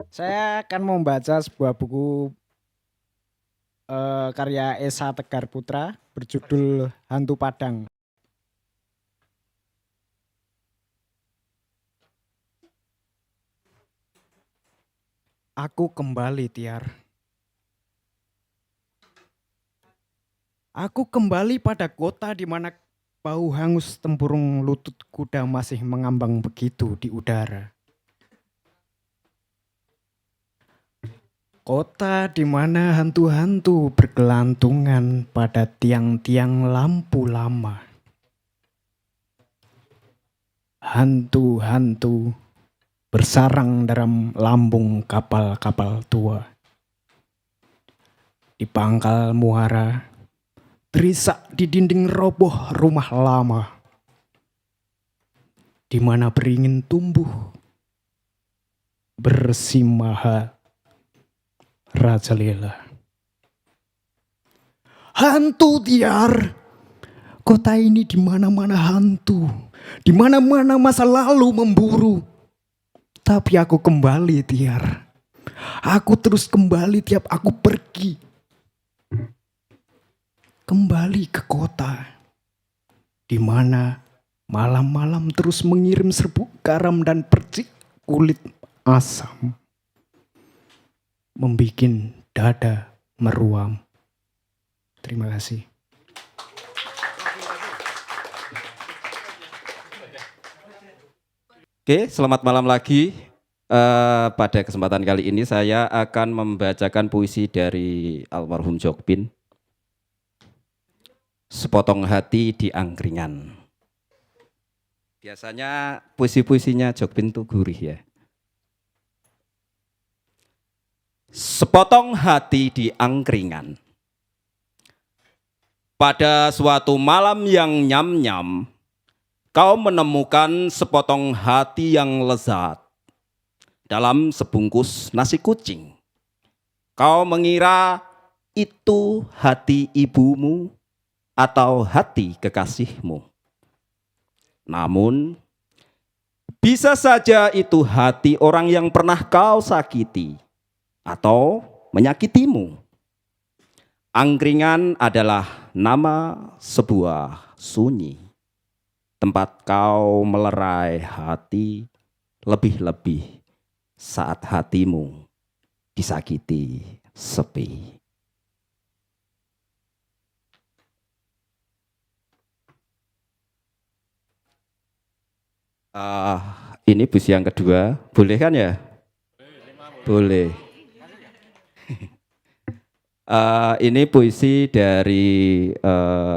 Saya akan membaca sebuah buku karya Esa Tegar Putra berjudul Hantu Padang. Aku kembali, Tiar. Aku kembali pada kota di mana bau hangus tempurung lutut kuda masih mengambang begitu di udara. Kota di mana hantu-hantu bergelantungan pada tiang-tiang lampu lama. Hantu-hantu bersarang dalam lambung kapal-kapal tua. Di pangkal muara, terisak di dinding roboh rumah lama, di mana beringin tumbuh bersimaha rajalela. Hantu, Tiar. Kota ini di mana-mana hantu, di mana-mana masa lalu memburu. Tapi aku kembali, Tiar. Aku terus kembali tiap aku pergi. Kembali ke kota, di mana malam-malam terus mengirim serbuk garam dan percik kulit asam, membikin dada meruam. Terima kasih. Oke, selamat malam lagi. Pada kesempatan kali ini saya akan membacakan puisi dari almarhum Jokpin. Sepotong hati di angkringan. Biasanya puisi-puisinya Jokpin itu gurih ya. Sepotong hati di angkringan. Pada suatu malam yang nyam-nyam, kau menemukan sepotong hati yang lezat dalam sebungkus nasi kucing. Kau mengira itu hati ibumu atau hati kekasihmu. Namun, bisa saja itu hati orang yang pernah kau sakiti atau menyakitimu. Angkringan adalah nama sebuah sunyi, tempat kau melerai hati lebih-lebih saat hatimu disakiti sepi. Ini puisi yang kedua, boleh kan ya? Boleh. Ini puisi dari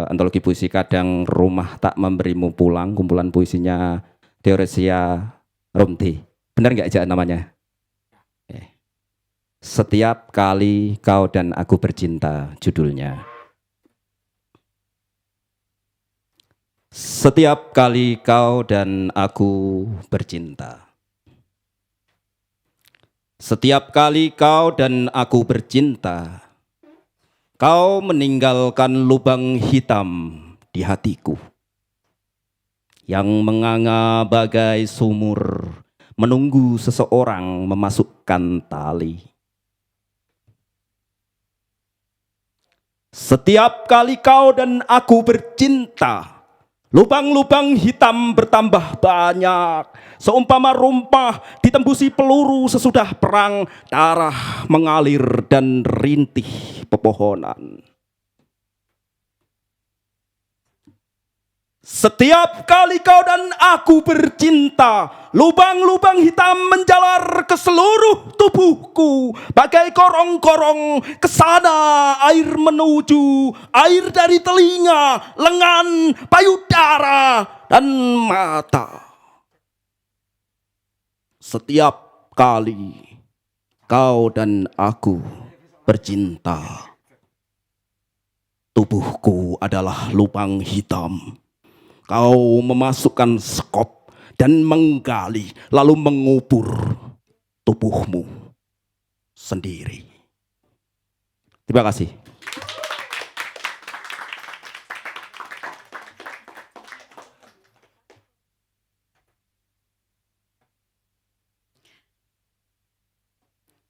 antologi puisi Kadang Rumah Tak Memberimu Pulang, kumpulan puisinya Theoresia Romti. Benar nggak aja namanya? Setiap kali kau dan aku bercinta, judulnya. Setiap kali kau dan aku bercinta. Setiap kali kau dan aku bercinta, kau meninggalkan lubang hitam di hatiku yang menganga bagai sumur menunggu seseorang memasukkan tali. Setiap kali kau dan aku bercinta, lubang-lubang hitam bertambah banyak, seumpama rumpah ditembusi peluru sesudah perang, darah mengalir dan rintih pepohonan. Setiap kali kau dan aku bercinta, lubang-lubang hitam menjalar ke seluruh tubuhku, bagai korong-korong ke sana air menuju, air dari telinga, lengan, payudara, dan mata. Setiap kali kau dan aku bercinta, tubuhku adalah lubang hitam. Kau memasukkan skop dan menggali, lalu mengubur tubuhmu sendiri. Terima kasih.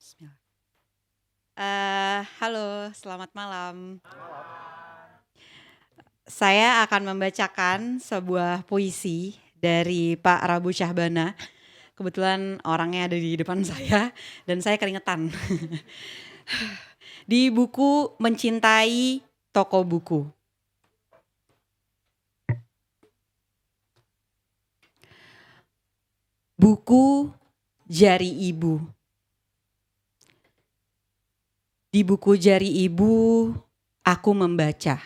Bismillah. Halo, selamat malam. Saya akan membacakan sebuah puisi dari Pak Rabu Syahbana. Kebetulan orangnya ada di depan saya dan saya keringetan. Di buku Mencintai Toko Buku. Buku Jari Ibu. Di buku jari ibu, aku membaca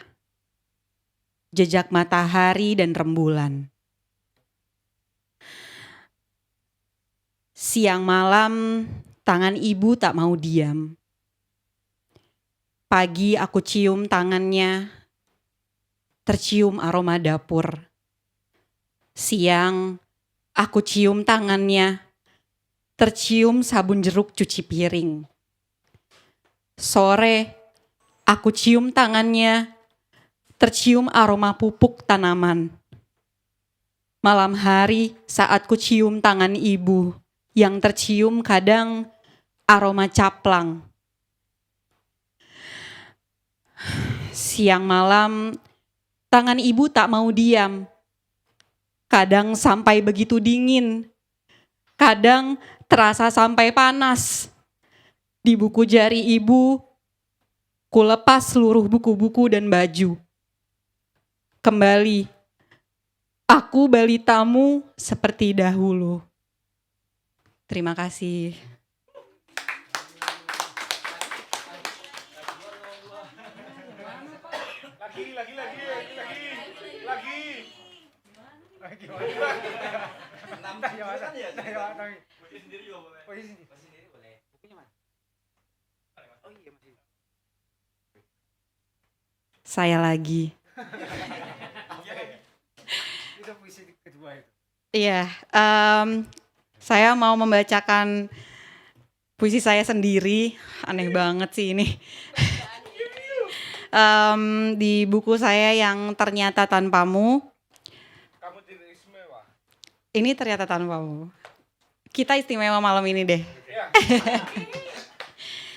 jejak matahari dan rembulan. Siang malam, tangan ibu tak mau diam. Pagi aku cium tangannya, tercium aroma dapur. Siang, aku cium tangannya, tercium sabun jeruk cuci piring. Sore, aku cium tangannya, tercium aroma pupuk tanaman. Malam hari saat ku cium tangan ibu, yang tercium kadang aroma caplang. Siang malam, tangan ibu tak mau diam. Kadang sampai begitu dingin, kadang terasa sampai panas. Di buku jari ibu, ku lepas seluruh buku-buku dan baju. Kembali, aku balitamu seperti dahulu. Terima kasih. Saya lagi. Itu puisi kedua itu. Iya, saya mau membacakan puisi saya sendiri. Aneh banget sih ini. Di buku saya yang Ternyata Tanpamu. Kamu tidak istimewa. Ini Ternyata Tanpamu. Kita istimewa malam ini deh.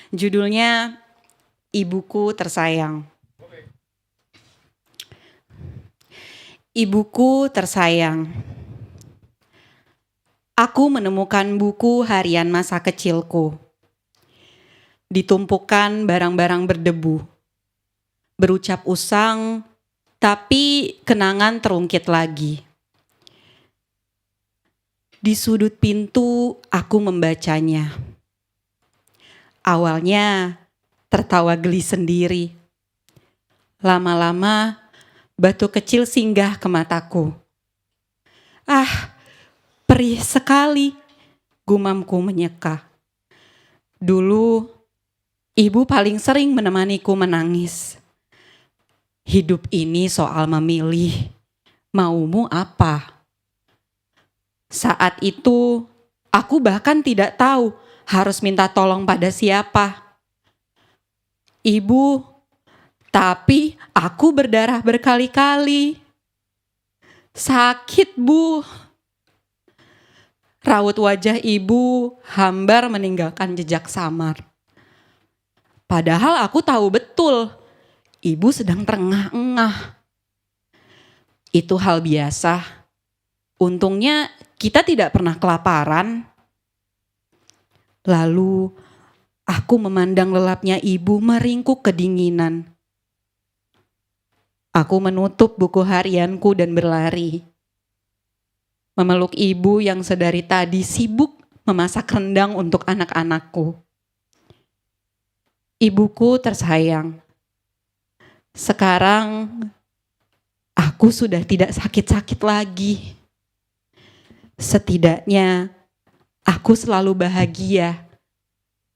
Judulnya Ibuku Tersayang. Ibuku tersayang. Aku menemukan buku harian masa kecilku. Ditumpukan barang-barang berdebu. Berucap usang, tapi kenangan terungkit lagi. Di sudut pintu aku membacanya. Awalnya tertawa geli sendiri. Lama-lama batu kecil singgah ke mataku. Ah, perih sekali, gumamku menyeka. Dulu, ibu paling sering menemaniku menangis. Hidup ini soal memilih, maumu apa? Saat itu, aku bahkan tidak tahu harus minta tolong pada siapa. Ibu, tapi aku berdarah berkali-kali. Sakit, Bu. Raut wajah ibu hambar meninggalkan jejak samar. Padahal aku tahu betul, ibu sedang terengah-engah. Itu hal biasa. Untungnya kita tidak pernah kelaparan. Lalu aku memandang lelapnya ibu meringkuk kedinginan. Aku menutup buku harianku dan berlari. Memeluk ibu yang sedari tadi sibuk memasak rendang untuk anak-anakku. Ibuku tersayang. Sekarang aku sudah tidak sakit-sakit lagi. Setidaknya aku selalu bahagia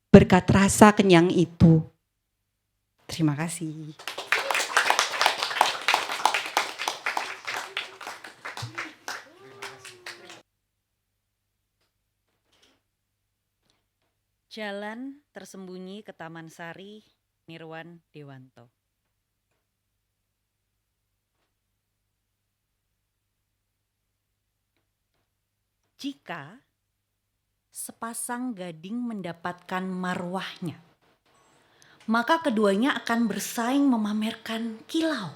berkat rasa kenyang itu. Terima kasih. Jalan tersembunyi ke Taman Sari, Nirwan Dewanto. Jika sepasang gading mendapatkan marwahnya, maka keduanya akan bersaing memamerkan kilau.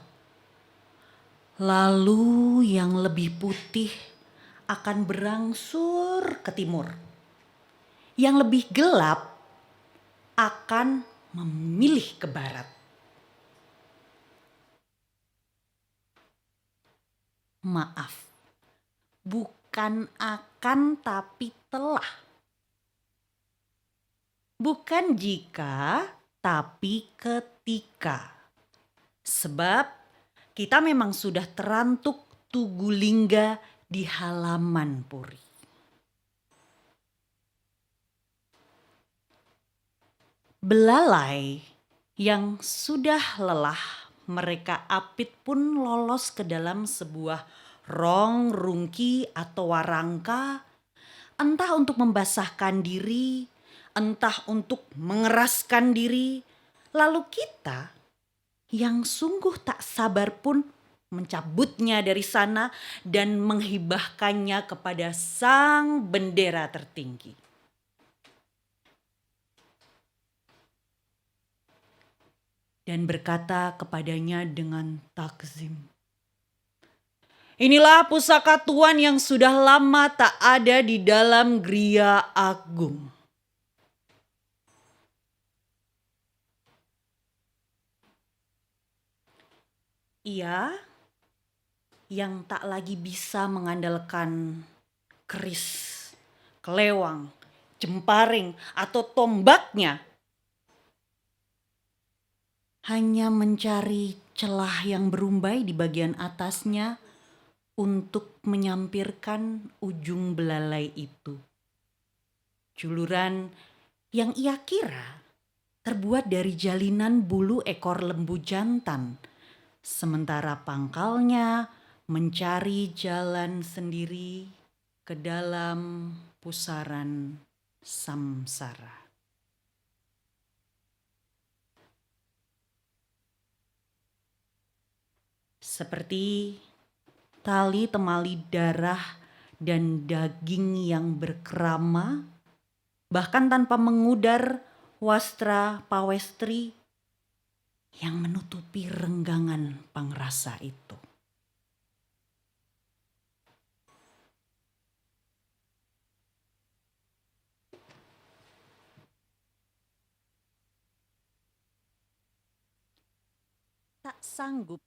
Lalu yang lebih putih akan berangsur ke timur. Yang lebih gelap akan memilih ke barat. Maaf, bukan akan tapi telah. Bukan jika tapi ketika. Sebab kita memang sudah terantuk Tugu Lingga di halaman puri. Belalai yang sudah lelah, mereka apit pun lolos ke dalam sebuah rong, rungki atau warangka, entah untuk membasahkan diri, entah untuk mengeraskan diri. Lalu kita yang sungguh tak sabar pun mencabutnya dari sana dan menghibahkannya kepada sang bendera tertinggi. Dan berkata kepadanya dengan takzim, inilah pusaka Tuan yang sudah lama tak ada di dalam Gria Agung. Ia yang tak lagi bisa mengandalkan keris, kelewang, jemparing atau tombaknya, hanya mencari celah yang berumbai di bagian atasnya untuk menyampirkan ujung belalai itu. Juluran yang ia kira terbuat dari jalinan bulu ekor lembu jantan, sementara pangkalnya mencari jalan sendiri ke dalam pusaran samsara. Seperti tali temali darah dan daging yang berkerama, bahkan tanpa mengudar wastra pawestri yang menutupi renggangan pangrasa itu. Tak sanggup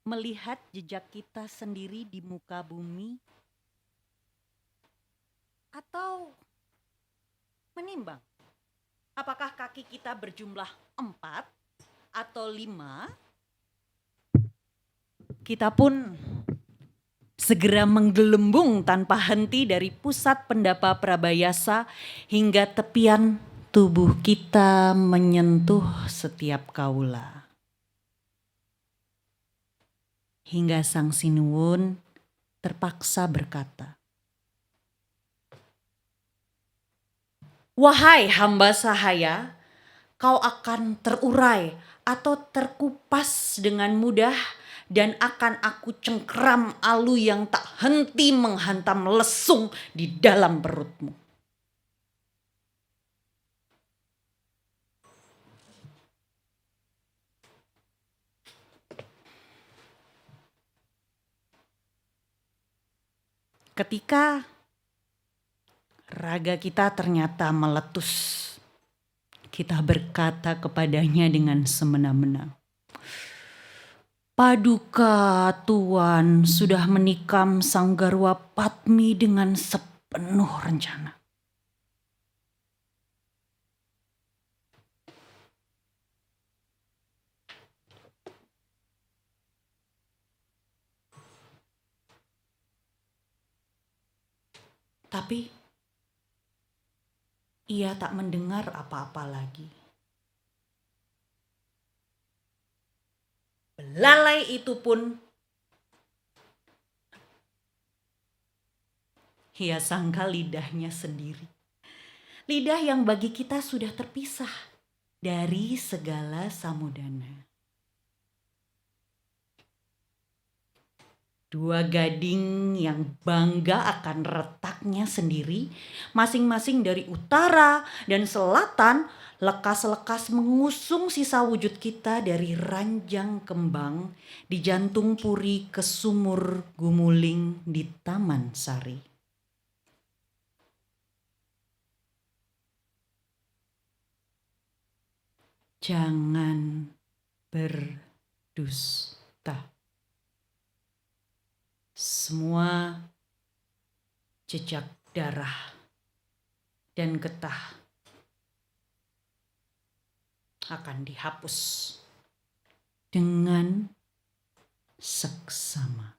melihat jejak kita sendiri di muka bumi, atau menimbang apakah kaki kita berjumlah 4 atau 5, kita pun segera menggelembung tanpa henti dari pusat pendapa Prabayasa hingga tepian tubuh kita menyentuh setiap kaula. Hingga Sang Sinuwun terpaksa berkata, wahai hamba sahaya, kau akan terurai atau terkupas dengan mudah dan akan aku cengkeram alu yang tak henti menghantam lesung di dalam perutmu. Ketika raga kita ternyata meletus, kita berkata kepadanya dengan semena-mena, paduka Tuan sudah menikam Sang Garwa Padmi dengan sepenuh rencana. Tapi ia tak mendengar apa-apa lagi. Belalai itu pun ia sangka lidahnya sendiri. Lidah yang bagi kita sudah terpisah dari segala samudana. Dua gading yang bangga akan retaknya sendiri, masing-masing dari utara dan selatan, lekas-lekas mengusung sisa wujud kita dari ranjang kembang di jantung puri ke sumur gumuling di Taman Sari. Jangan berdusta. Semua jejak darah dan getah akan dihapus dengan seksama.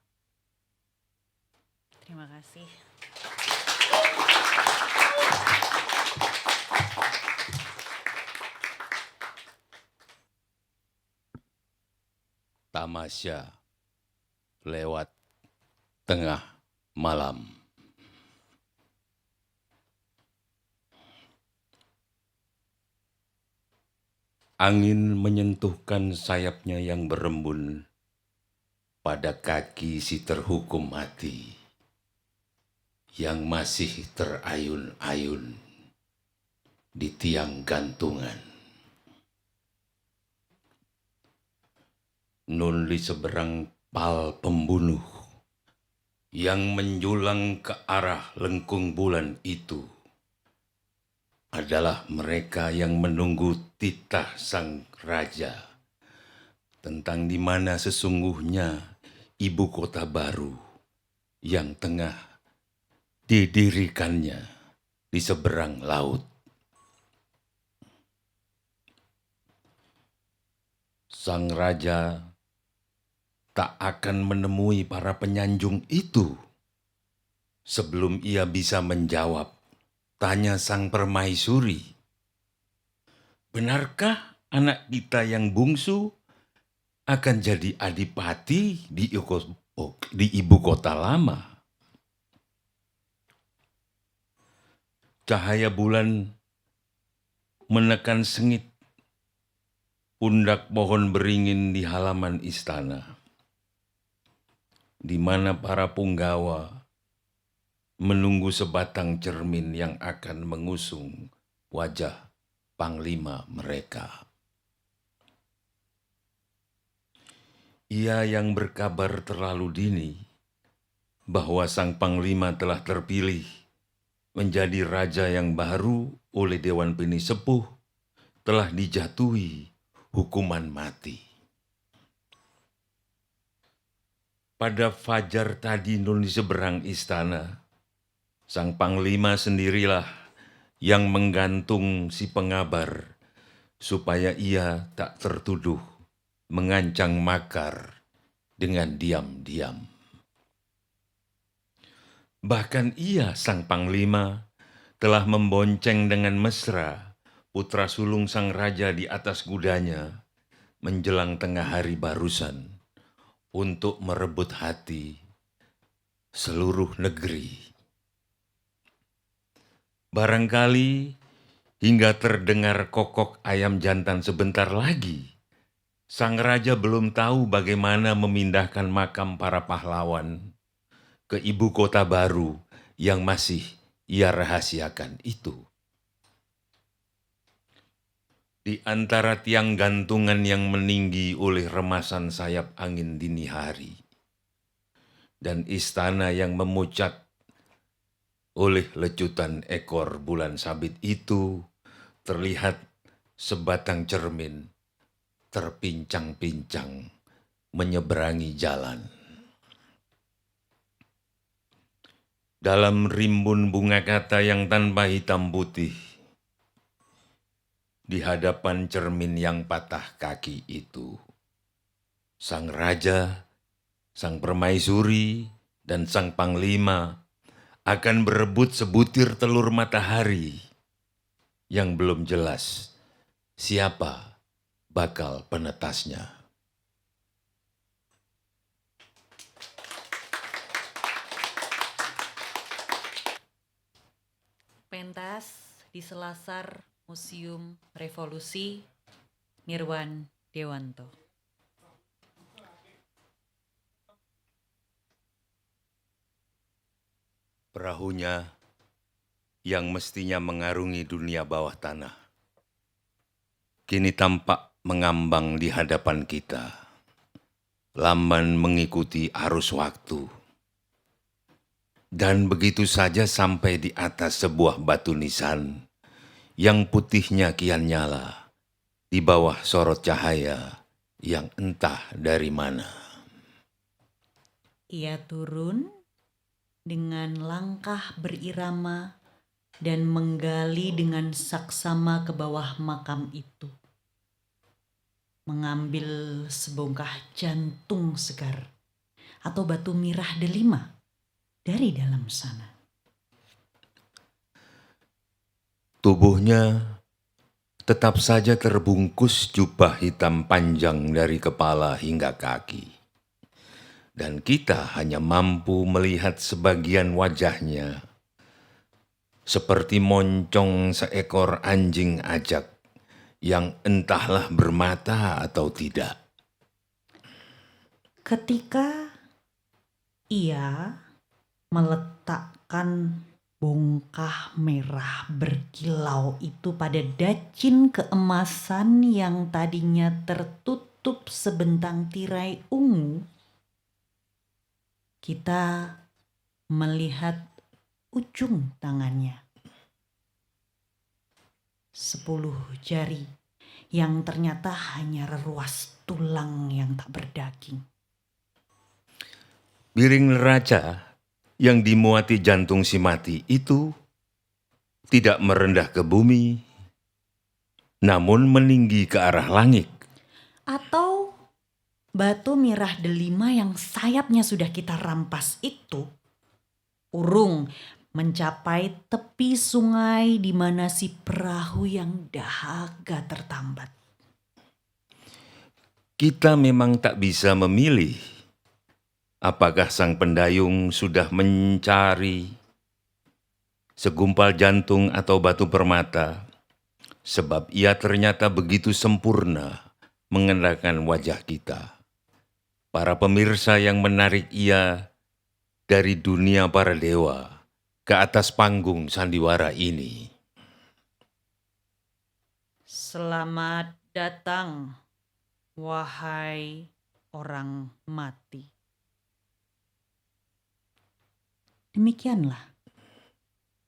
Terima kasih. Tamasya lewat tengah malam. Angin menyentuhkan sayapnya yang berembun pada kaki si terhukum mati yang masih terayun-ayun di tiang gantungan. Nun di seberang pal pembunuh yang menjulang ke arah lengkung bulan itu adalah mereka yang menunggu titah sang raja tentang di mana sesungguhnya ibu kota baru yang tengah didirikannya di seberang laut. Sang raja tak akan menemui para penyanjung itu sebelum ia bisa menjawab tanya sang permaisuri. Benarkah anak kita yang bungsu akan jadi adipati di ibu kota lama? Cahaya bulan menekan sengit pundak pohon beringin di halaman istana, di mana para punggawa menunggu sebatang cermin yang akan mengusung wajah panglima mereka. Ia yang berkabar terlalu dini bahwa sang panglima telah terpilih menjadi raja yang baru oleh Dewan Peni Sepuh telah dijatuhi hukuman mati. Pada fajar tadi nun di seberang istana, sang panglima sendirilah yang menggantung si pengabar supaya ia tak tertuduh mengancang makar dengan diam-diam. Bahkan ia, sang panglima, telah membonceng dengan mesra putra sulung sang raja di atas kudanya menjelang tengah hari barusan untuk merebut hati seluruh negeri. Barangkali hingga terdengar kokok ayam jantan sebentar lagi, sang raja belum tahu bagaimana memindahkan makam para pahlawan ke ibu kota baru yang masih ia rahasiakan itu. Di antara tiang gantungan yang meninggi oleh remasan sayap angin dini hari, dan istana yang memucat oleh lecutan ekor bulan sabit itu, terlihat sebatang cermin terpincang-pincang menyeberangi jalan. Dalam rimbun bunga kata yang tanpa hitam putih, di hadapan cermin yang patah kaki itu, sang raja, sang permaisuri, dan sang panglima akan berebut sebutir telur matahari yang belum jelas siapa bakal penetasnya. Pentas di selasar Museum Revolusi, Nirwan Dewanto. Perahunya yang mestinya mengarungi dunia bawah tanah, kini tampak mengambang di hadapan kita, lamban mengikuti arus waktu. Dan begitu saja sampai di atas sebuah batu nisan yang putihnya kian nyala di bawah sorot cahaya yang entah dari mana. Ia turun dengan langkah berirama dan menggali dengan saksama ke bawah makam itu. Mengambil sebongkah jantung segar atau batu mirah delima dari dalam sana. Tubuhnya tetap saja terbungkus jubah hitam panjang dari kepala hingga kaki. Dan kita hanya mampu melihat sebagian wajahnya, seperti moncong seekor anjing ajak yang entahlah bermata atau tidak. Ketika ia meletakkan bongkah merah berkilau itu pada dacin keemasan yang tadinya tertutup sebentang tirai ungu, kita melihat ujung tangannya. 10 jari yang ternyata hanya reruas tulang yang tak berdaging. Biring neraca yang dimuati jantung si mati itu tidak merendah ke bumi, namun meninggi ke arah langit. Atau batu mirah delima yang sayapnya sudah kita rampas itu urung mencapai tepi sungai di mana si perahu yang dahaga tertambat. Kita memang tak bisa memilih apakah sang pendayung sudah mencari segumpal jantung atau batu permata, sebab ia ternyata begitu sempurna mengenakan wajah kita. Para pemirsa yang menarik ia dari dunia para dewa ke atas panggung sandiwara ini. Selamat datang, wahai orang mati. Demikianlah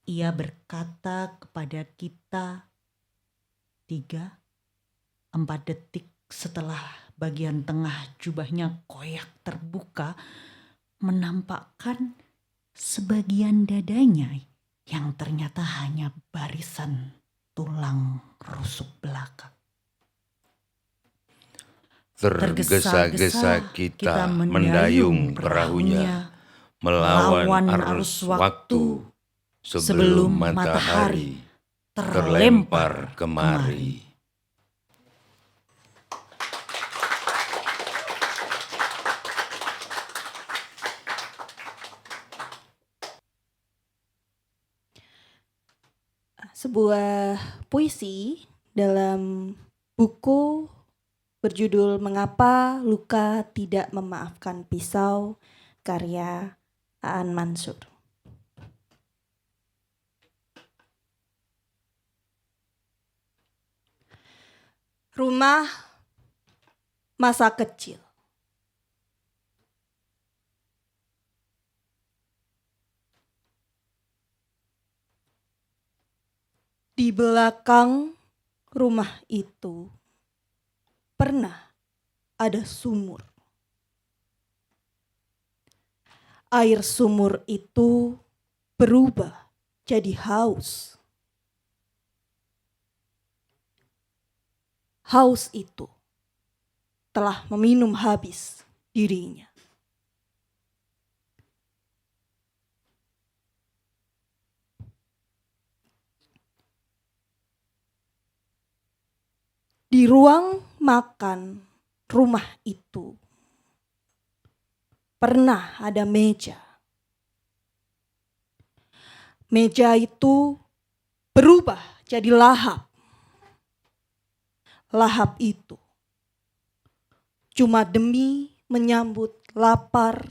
ia berkata kepada kita 3-4 detik setelah bagian tengah jubahnya koyak terbuka, menampakkan sebagian dadanya yang ternyata hanya barisan tulang rusuk belakang. Tergesa-gesa kita mendayung perahunya melawan arus waktu sebelum matahari terlempar kemari. Sebuah puisi dalam buku berjudul Mengapa Luka Tidak Memaafkan Pisau, karya Aan Mansur. Rumah masa kecil. Di belakang rumah itu pernah ada sumur. Air sumur itu berubah jadi haus. Haus itu telah meminum habis dirinya. Di ruang makan rumah itu pernah ada meja. Meja itu berubah jadi lahap. Lahap itu cuma demi menyambut lapar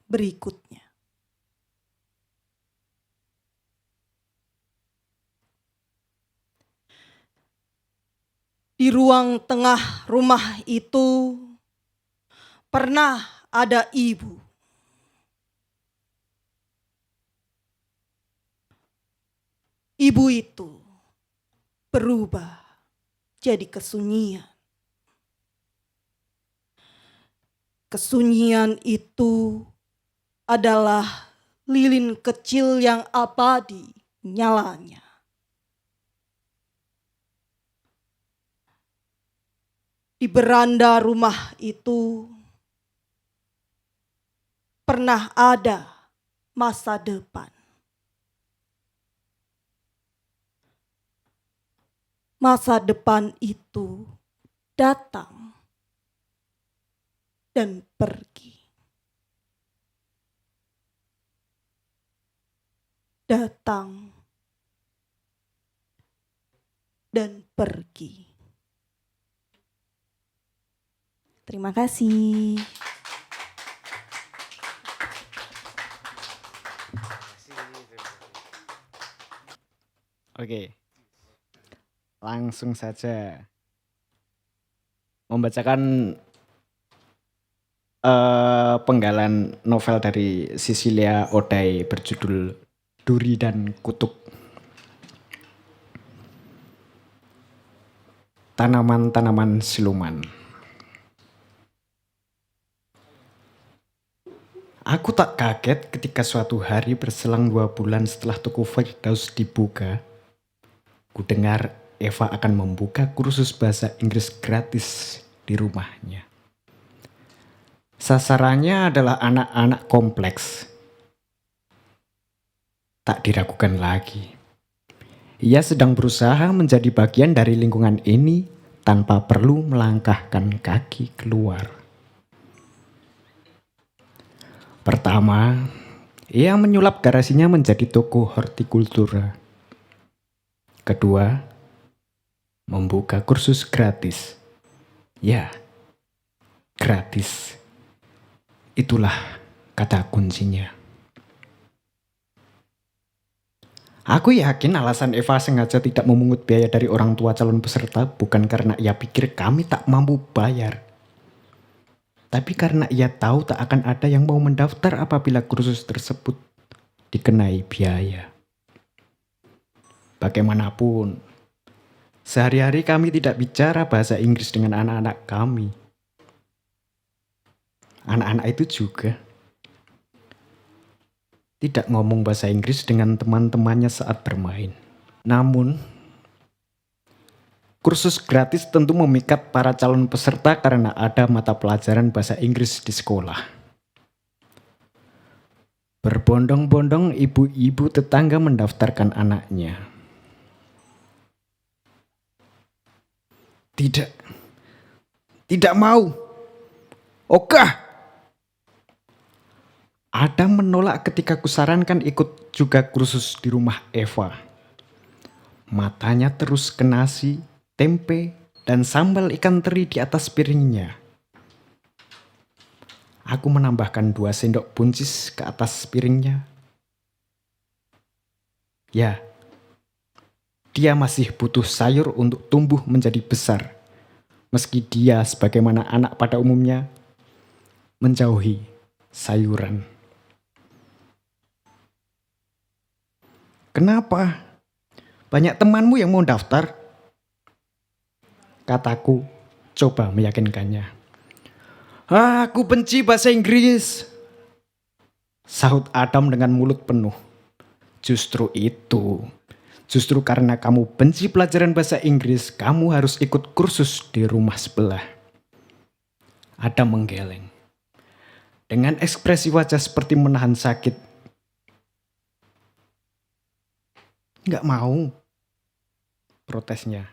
berikutnya. Di ruang tengah rumah itu pernah ada ibu. Ibu itu berubah jadi kesunyian. Kesunyian itu adalah lilin kecil yang abadi nyalanya. Di beranda rumah itu pernah ada masa depan. Masa depan itu datang dan pergi. Datang dan pergi. Terima kasih. Oke. Langsung saja membacakan penggalan novel dari Cecilia Odai berjudul Duri dan Kutuk. Tanaman-tanaman siluman. Aku tak kaget ketika suatu hari berselang 2 bulan setelah toko Firdaus dibuka, ku dengar Eva akan membuka kursus bahasa Inggris gratis di rumahnya. Sasarannya adalah anak-anak kompleks. Tak diragukan lagi. Ia sedang berusaha menjadi bagian dari lingkungan ini tanpa perlu melangkahkan kaki keluar. Pertama, ia menyulap garasinya menjadi toko hortikultura. Kedua, membuka kursus gratis. Ya, gratis. Itulah kata kuncinya. Aku yakin alasan Eva sengaja tidak memungut biaya dari orang tua calon peserta bukan karena ia pikir kami tak mampu bayar. Tapi karena ia tahu tak akan ada yang mau mendaftar apabila kursus tersebut dikenai biaya. Bagaimanapun, sehari-hari kami tidak bicara bahasa Inggris dengan anak-anak kami. Anak-anak itu juga tidak ngomong bahasa Inggris dengan teman-temannya saat bermain. Namun, kursus gratis tentu memikat para calon peserta karena ada mata pelajaran bahasa Inggris di sekolah. Berbondong-bondong ibu-ibu tetangga mendaftarkan anaknya. Tidak mau. Oka. Adam menolak ketika kusarankan ikut juga kursus di rumah Eva. Matanya terus ke nasi, tempe, dan sambal ikan teri di atas piringnya. Aku menambahkan 2 sendok buncis ke atas piringnya. Ya, dia masih butuh sayur untuk tumbuh menjadi besar. Meski dia sebagaimana anak pada umumnya, menjauhi sayuran. Kenapa? Banyak temanmu yang mau daftar? Kataku, coba meyakinkannya. Aku benci bahasa Inggris, sahut Adam dengan mulut penuh. Justru karena kamu benci pelajaran bahasa Inggris, kamu harus ikut kursus di rumah sebelah. Adam menggeleng. Dengan ekspresi wajah seperti menahan sakit. Nggak mau, protesnya.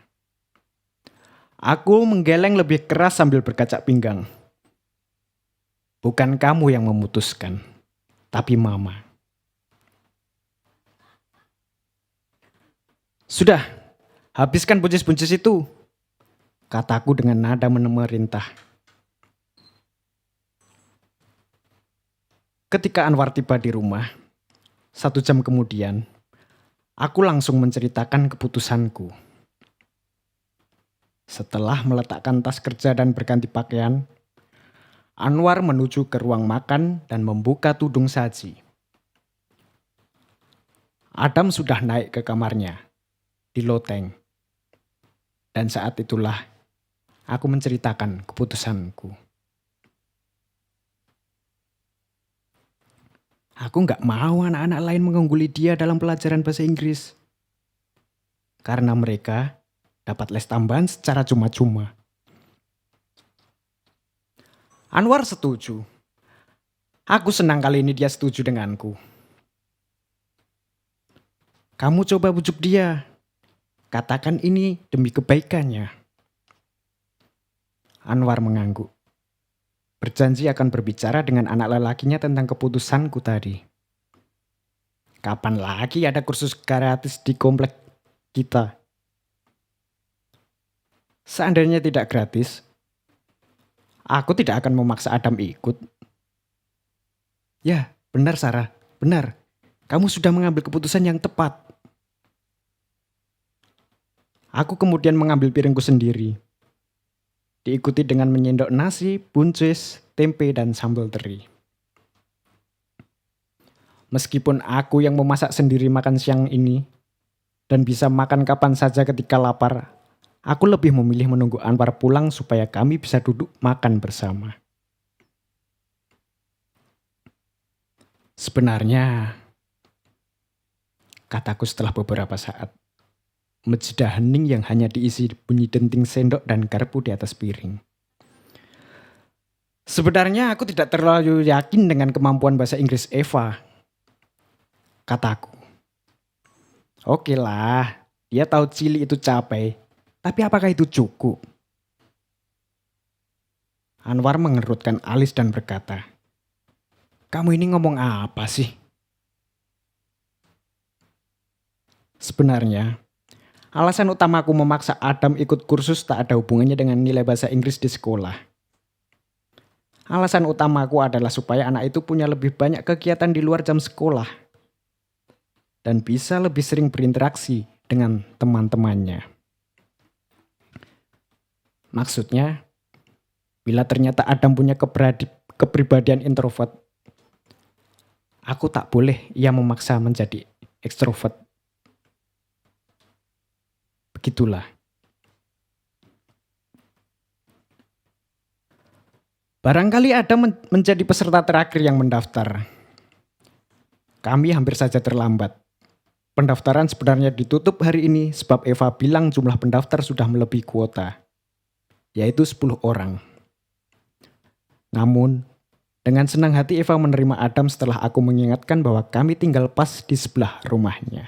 Aku menggeleng lebih keras sambil berkacak pinggang. Bukan kamu yang memutuskan, tapi mama. Sudah, habiskan buncis-buncis itu, kataku dengan nada memerintah. Ketika Anwar tiba di rumah, 1 jam kemudian, aku langsung menceritakan keputusanku. Setelah meletakkan tas kerja dan berganti pakaian, Anwar menuju ke ruang makan dan membuka tudung saji. Adam sudah naik ke kamarnya di loteng. Dan saat itulah aku menceritakan keputusanku. Aku nggak mau anak-anak lain mengungguli dia dalam pelajaran bahasa Inggris. Karena mereka dapat les tambahan secara cuma-cuma. Anwar setuju. Aku senang kali ini dia setuju denganku. Kamu coba bujuk dia. Katakan ini demi kebaikannya. Anwar mengangguk. Berjanji akan berbicara dengan anak lelakinya tentang keputusanku tadi. Kapan lagi ada kursus gratis di komplek kita? Seandainya tidak gratis, aku tidak akan memaksa Adam ikut. Ya, benar Sarah, benar. Kamu sudah mengambil keputusan yang tepat. Aku kemudian mengambil piringku sendiri. Diikuti dengan menyendok nasi, buncis, tempe, dan sambal teri. Meskipun aku yang memasak sendiri makan siang ini, dan bisa makan kapan saja ketika lapar, aku lebih memilih menunggu Anwar pulang supaya kami bisa duduk makan bersama. Sebenarnya, kataku setelah beberapa saat, menjeda hening yang hanya diisi bunyi denting sendok dan garpu di atas piring. Sebenarnya aku tidak terlalu yakin dengan kemampuan bahasa Inggris Eva, kataku. Oke lah, dia tahu cili itu cabai, tapi apakah itu cukup? Anwar mengerutkan alis dan berkata, kamu ini ngomong apa sih? Sebenarnya, alasan utamaku memaksa Adam ikut kursus tak ada hubungannya dengan nilai bahasa Inggris di sekolah. Alasan utamaku adalah supaya anak itu punya lebih banyak kegiatan di luar jam sekolah. Dan bisa lebih sering berinteraksi dengan teman-temannya. Maksudnya, bila ternyata Adam punya kepribadian introvert, aku tak boleh ia memaksa menjadi ekstrovert. Begitulah. Barangkali Adam menjadi peserta terakhir yang mendaftar. Kami hampir saja terlambat. Pendaftaran sebenarnya ditutup hari ini sebab Eva bilang jumlah pendaftar sudah melebihi kuota, yaitu 10 orang. Namun, dengan senang hati Eva menerima Adam setelah aku mengingatkan bahwa kami tinggal pas di sebelah rumahnya.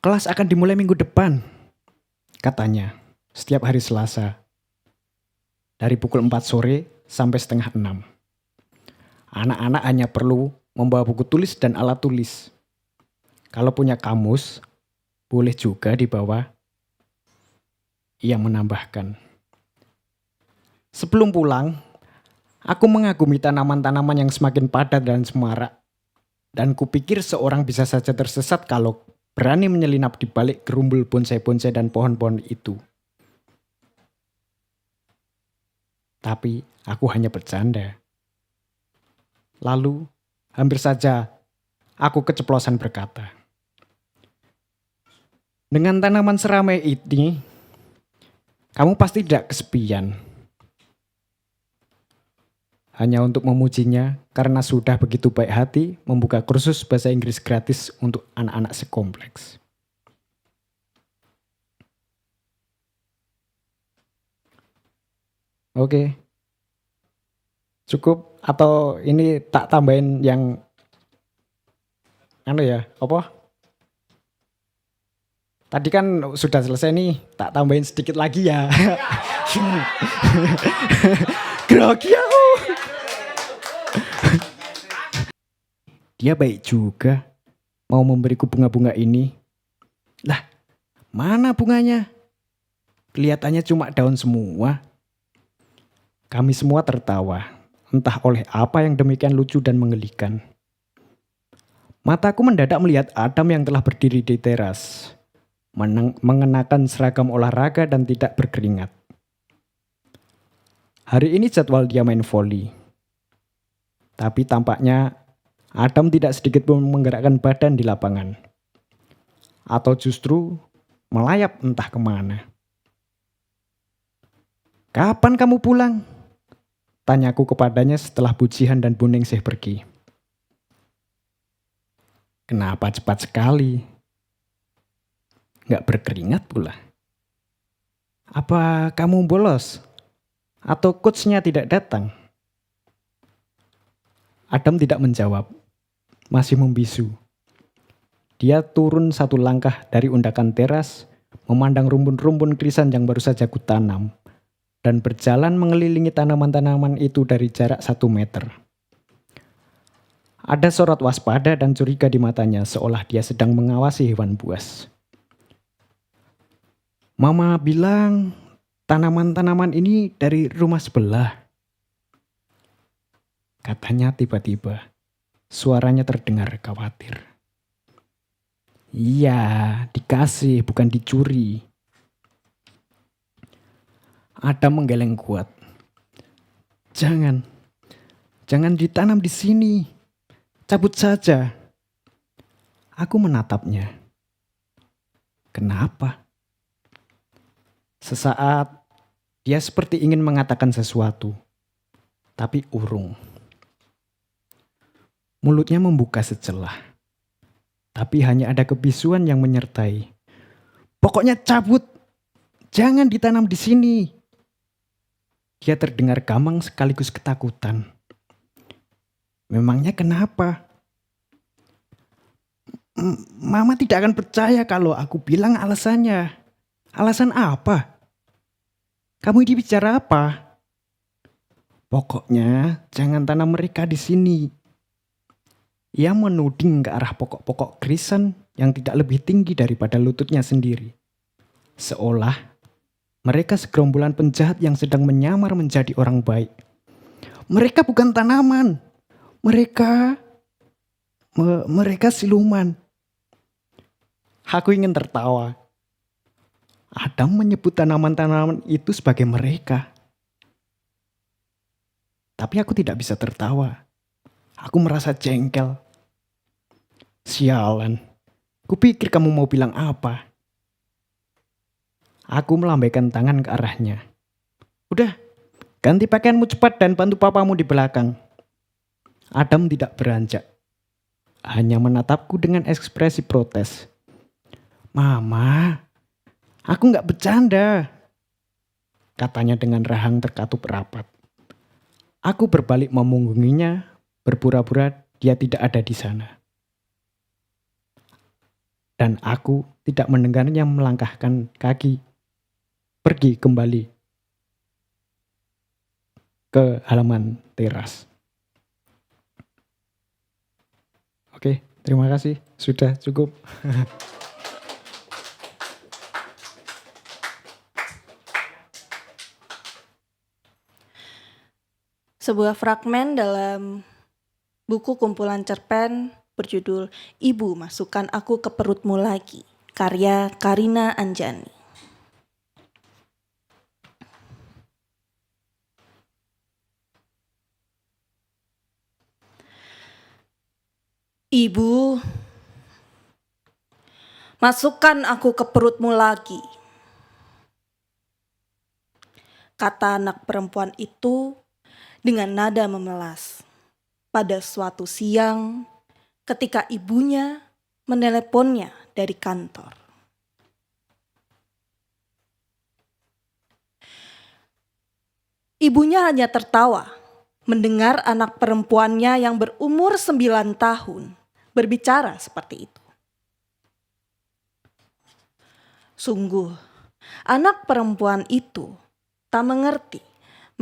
Kelas akan dimulai minggu depan, katanya, setiap hari Selasa. Dari pukul 4 sore sampai setengah 6. Anak-anak hanya perlu membawa buku tulis dan alat tulis. Kalau punya kamus, boleh juga dibawa. Ia menambahkan. Sebelum pulang, aku mengagumi tanaman-tanaman yang semakin padat dan semarak. Dan kupikir seorang bisa saja tersesat kalau berani menyelinap di balik gerumbul bonsai-bonsai dan pohon-pohon itu. Tapi aku hanya bercanda. Lalu, hampir saja aku keceplosan berkata, dengan tanaman seramai ini, kamu pasti tidak kesepian. Hanya untuk memujinya karena sudah begitu baik hati membuka kursus bahasa Inggris gratis untuk anak-anak sekompleks. Oke. Cukup atau ini tak tambahin yang apa? Tadi kan sudah selesai nih, tak tambahin sedikit lagi ya. Grogi aku. Dia baik juga mau memberiku bunga-bunga ini. Lah, mana bunganya? Kelihatannya cuma daun semua. Kami semua tertawa, entah oleh apa yang demikian lucu dan menggelikan. Mataku mendadak melihat Adam yang telah berdiri di teras, mengenakan seragam olahraga dan tidak berkeringat. Hari ini jadwal dia main voli. Tapi tampaknya Adam tidak sedikit pun menggerakkan badan di lapangan. Atau justru melayap entah kemana. "Kapan kamu pulang?" tanyaku kepadanya setelah Bujihan dan Buningsih pergi. "Kenapa cepat sekali? Nggak berkeringat pula. Apa kamu bolos? Atau coachnya tidak datang?" Adam tidak menjawab, masih membisu. Dia turun satu langkah dari undakan teras, memandang rumpun-rumpun krisan yang baru saja kutanam, dan berjalan mengelilingi tanaman-tanaman itu dari jarak 1 meter. Ada sorot waspada dan curiga di matanya, seolah dia sedang mengawasi hewan buas. "Mama bilang tanaman-tanaman ini dari rumah sebelah," katanya tiba-tiba. Suaranya terdengar khawatir. "Iya, dikasih, bukan dicuri." Adam menggeleng kuat. Jangan ditanam di sini. Cabut saja." Aku menatapnya. "Kenapa?" Sesaat, dia seperti ingin mengatakan sesuatu, tapi urung. Mulutnya membuka secelah, tapi hanya ada kebisuan yang menyertai. "Pokoknya cabut, jangan ditanam di sini." Dia terdengar gamang sekaligus ketakutan. "Memangnya kenapa?" "Mama tidak akan percaya kalau aku bilang alasannya." "Alasan apa? Kamu ini bicara apa?" "Pokoknya jangan tanam mereka di sini." Ia menuding ke arah pokok-pokok krisan yang tidak lebih tinggi daripada lututnya sendiri. Seolah mereka segerombolan penjahat yang sedang menyamar menjadi orang baik. "Mereka bukan tanaman. Mereka siluman." Aku ingin tertawa. Adam menyebut tanaman-tanaman itu sebagai mereka. Tapi aku tidak bisa tertawa. Aku merasa jengkel. Sialan, kupikir kamu mau bilang apa. Aku melambaikan tangan ke arahnya. "Udah, ganti pakaianmu cepat dan bantu papamu di belakang." Adam tidak beranjak. Hanya menatapku dengan ekspresi protes. "Mama, aku nggak bercanda," katanya dengan rahang terkatup rapat. Aku berbalik memunggunginya, berpura-pura dia tidak ada di sana. Dan aku tidak mendengarnya melangkahkan kaki, pergi kembali ke halaman teras. Oke, terima kasih. Sudah cukup. Sebuah fragmen dalam buku kumpulan cerpen berjudul "Ibu, Masukkan Aku ke Perutmu Lagi", karya Karina Anjani. "Ibu, masukkan aku ke perutmu lagi," kata anak perempuan itu dengan nada memelas pada suatu siang ketika ibunya meneleponnya dari kantor. Ibunya hanya tertawa mendengar anak perempuannya yang berumur 9 tahun berbicara seperti itu. Sungguh, anak perempuan itu tak mengerti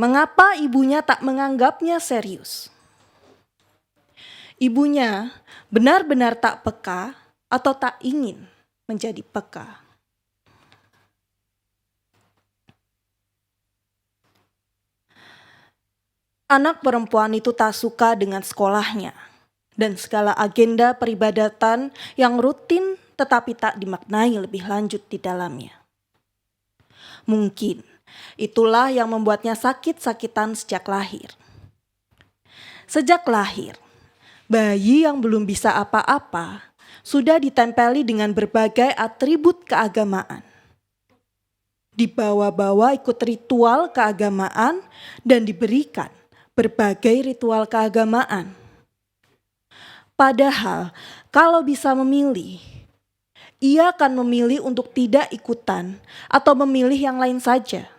mengapa ibunya tak menganggapnya serius. Ibunya benar-benar tak peka atau tak ingin menjadi peka. Anak perempuan itu tak suka dengan sekolahnya dan segala agenda peribadatan yang rutin tetapi tak dimaknai lebih lanjut di dalamnya. Mungkin itulah yang membuatnya sakit-sakitan sejak lahir. Sejak lahir, bayi yang belum bisa apa-apa sudah ditempeli dengan berbagai atribut keagamaan. Dibawa-bawa ikut ritual keagamaan dan diberikan berbagai ritual keagamaan. Padahal kalau bisa memilih, ia akan memilih untuk tidak ikutan atau memilih yang lain saja.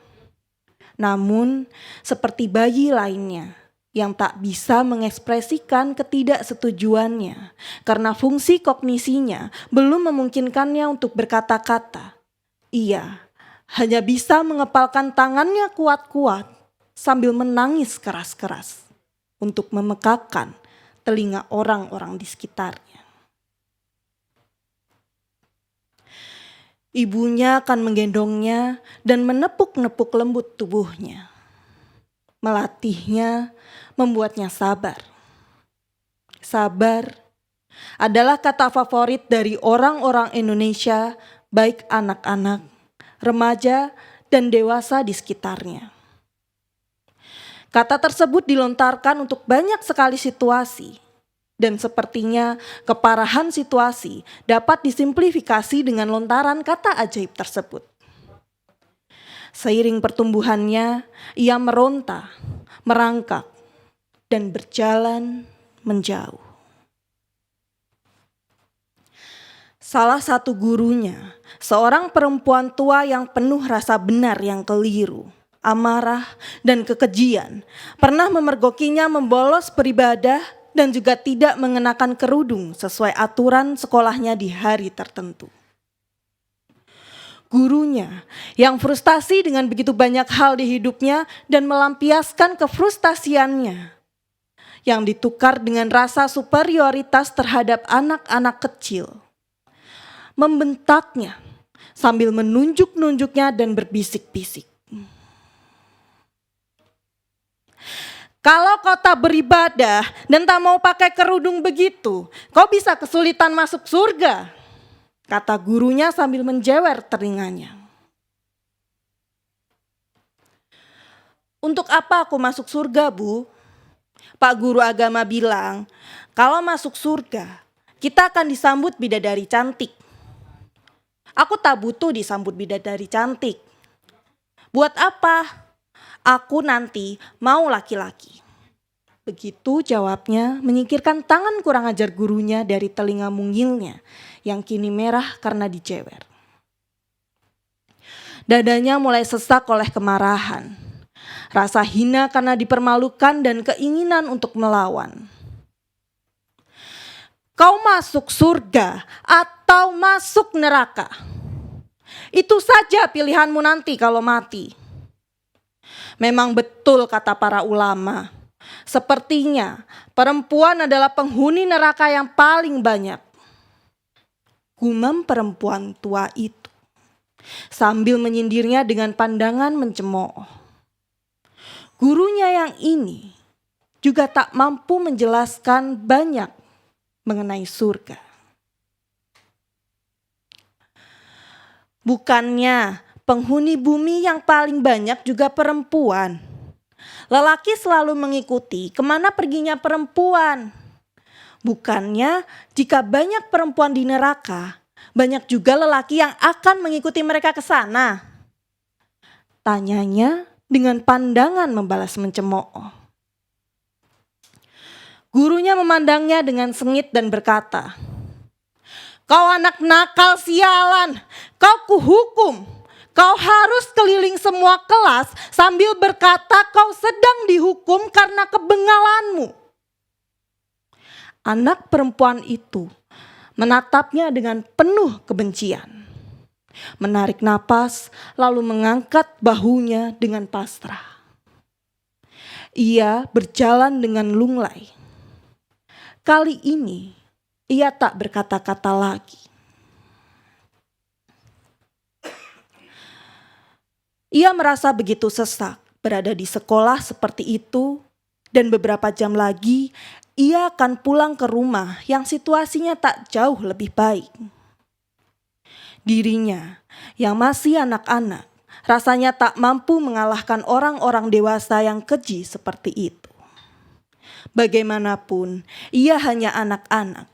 Namun, seperti bayi lainnya yang tak bisa mengekspresikan ketidaksetujuannya karena fungsi kognisinya belum memungkinkannya untuk berkata-kata, ia hanya bisa mengepalkan tangannya kuat-kuat sambil menangis keras-keras untuk memekakan telinga orang-orang di sekitarnya. Ibunya akan menggendongnya dan menepuk-nepuk lembut tubuhnya. Melatihnya, membuatnya sabar. Sabar adalah kata favorit dari orang-orang Indonesia, baik anak-anak, remaja, dan dewasa di sekitarnya. Kata tersebut dilontarkan untuk banyak sekali situasi, dan sepertinya keparahan situasi dapat disimplifikasi dengan lontaran kata ajaib tersebut. Seiring pertumbuhannya, ia meronta, merangkak, dan berjalan menjauh. Salah satu gurunya, seorang perempuan tua yang penuh rasa benar yang keliru, amarah, dan kekejian, pernah memergokinya membolos beribadah dan juga tidak mengenakan kerudung sesuai aturan sekolahnya di hari tertentu. Gurunya yang frustasi dengan begitu banyak hal di hidupnya dan melampiaskan kefrustasiannya, yang ditukar dengan rasa superioritas terhadap anak-anak kecil, membentaknya sambil menunjuk-nunjuknya dan berbisik-bisik. Kalau kau tak beribadah dan tak mau pakai kerudung begitu, kau bisa kesulitan masuk surga, kata gurunya sambil menjewer telinganya. Untuk apa aku masuk surga, Bu? Pak guru agama bilang, kalau masuk surga, kita akan disambut bidadari cantik. Aku tak butuh disambut bidadari cantik. Buat apa? Aku nanti mau laki-laki. Begitu jawabnya, menyingkirkan tangan kurang ajar gurunya dari telinga mungilnya yang kini merah karena dijewer. Dadanya mulai sesak oleh kemarahan, rasa hina karena dipermalukan dan keinginan untuk melawan. Kau masuk surga atau masuk neraka? Itu saja pilihanmu nanti kalau mati. Memang betul kata para ulama, sepertinya perempuan adalah penghuni neraka yang paling banyak. Gumam perempuan tua itu sambil menyindirnya dengan pandangan mencemooh. Gurunya yang ini juga tak mampu menjelaskan banyak mengenai surga. Bukannya penghuni bumi yang paling banyak juga perempuan. Lelaki selalu mengikuti kemana perginya perempuan. Bukannya jika banyak perempuan di neraka, banyak juga lelaki yang akan mengikuti mereka ke sana. Tanyanya dengan pandangan membalas mencemooh. Gurunya memandangnya dengan sengit dan berkata, "Kau anak nakal sialan, kau kuhukum. Kau harus keliling semua kelas sambil berkata kau sedang dihukum karena kebengalanmu." Anak perempuan itu menatapnya dengan penuh kebencian. Menarik napas lalu mengangkat bahunya dengan pasrah. Ia berjalan dengan lunglai. Kali ini ia tak berkata-kata lagi. Ia merasa begitu sesak berada di sekolah seperti itu, dan beberapa jam lagi ia akan pulang ke rumah yang situasinya tak jauh lebih baik. Dirinya yang masih anak-anak rasanya tak mampu mengalahkan orang-orang dewasa yang keji seperti itu. Bagaimanapun, ia hanya anak-anak.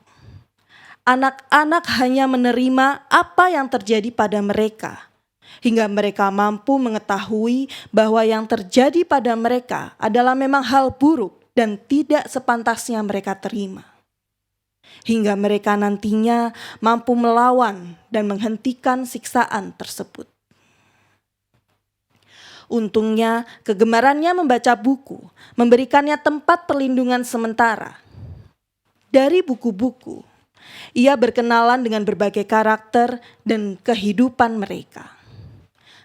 Anak-anak hanya menerima apa yang terjadi pada mereka, hingga mereka mampu mengetahui bahwa yang terjadi pada mereka adalah memang hal buruk dan tidak sepantasnya mereka terima. Hingga mereka nantinya mampu melawan dan menghentikan siksaan tersebut. Untungnya, kegemarannya membaca buku memberikannya tempat perlindungan sementara. Dari buku-buku, ia berkenalan dengan berbagai karakter dan kehidupan mereka.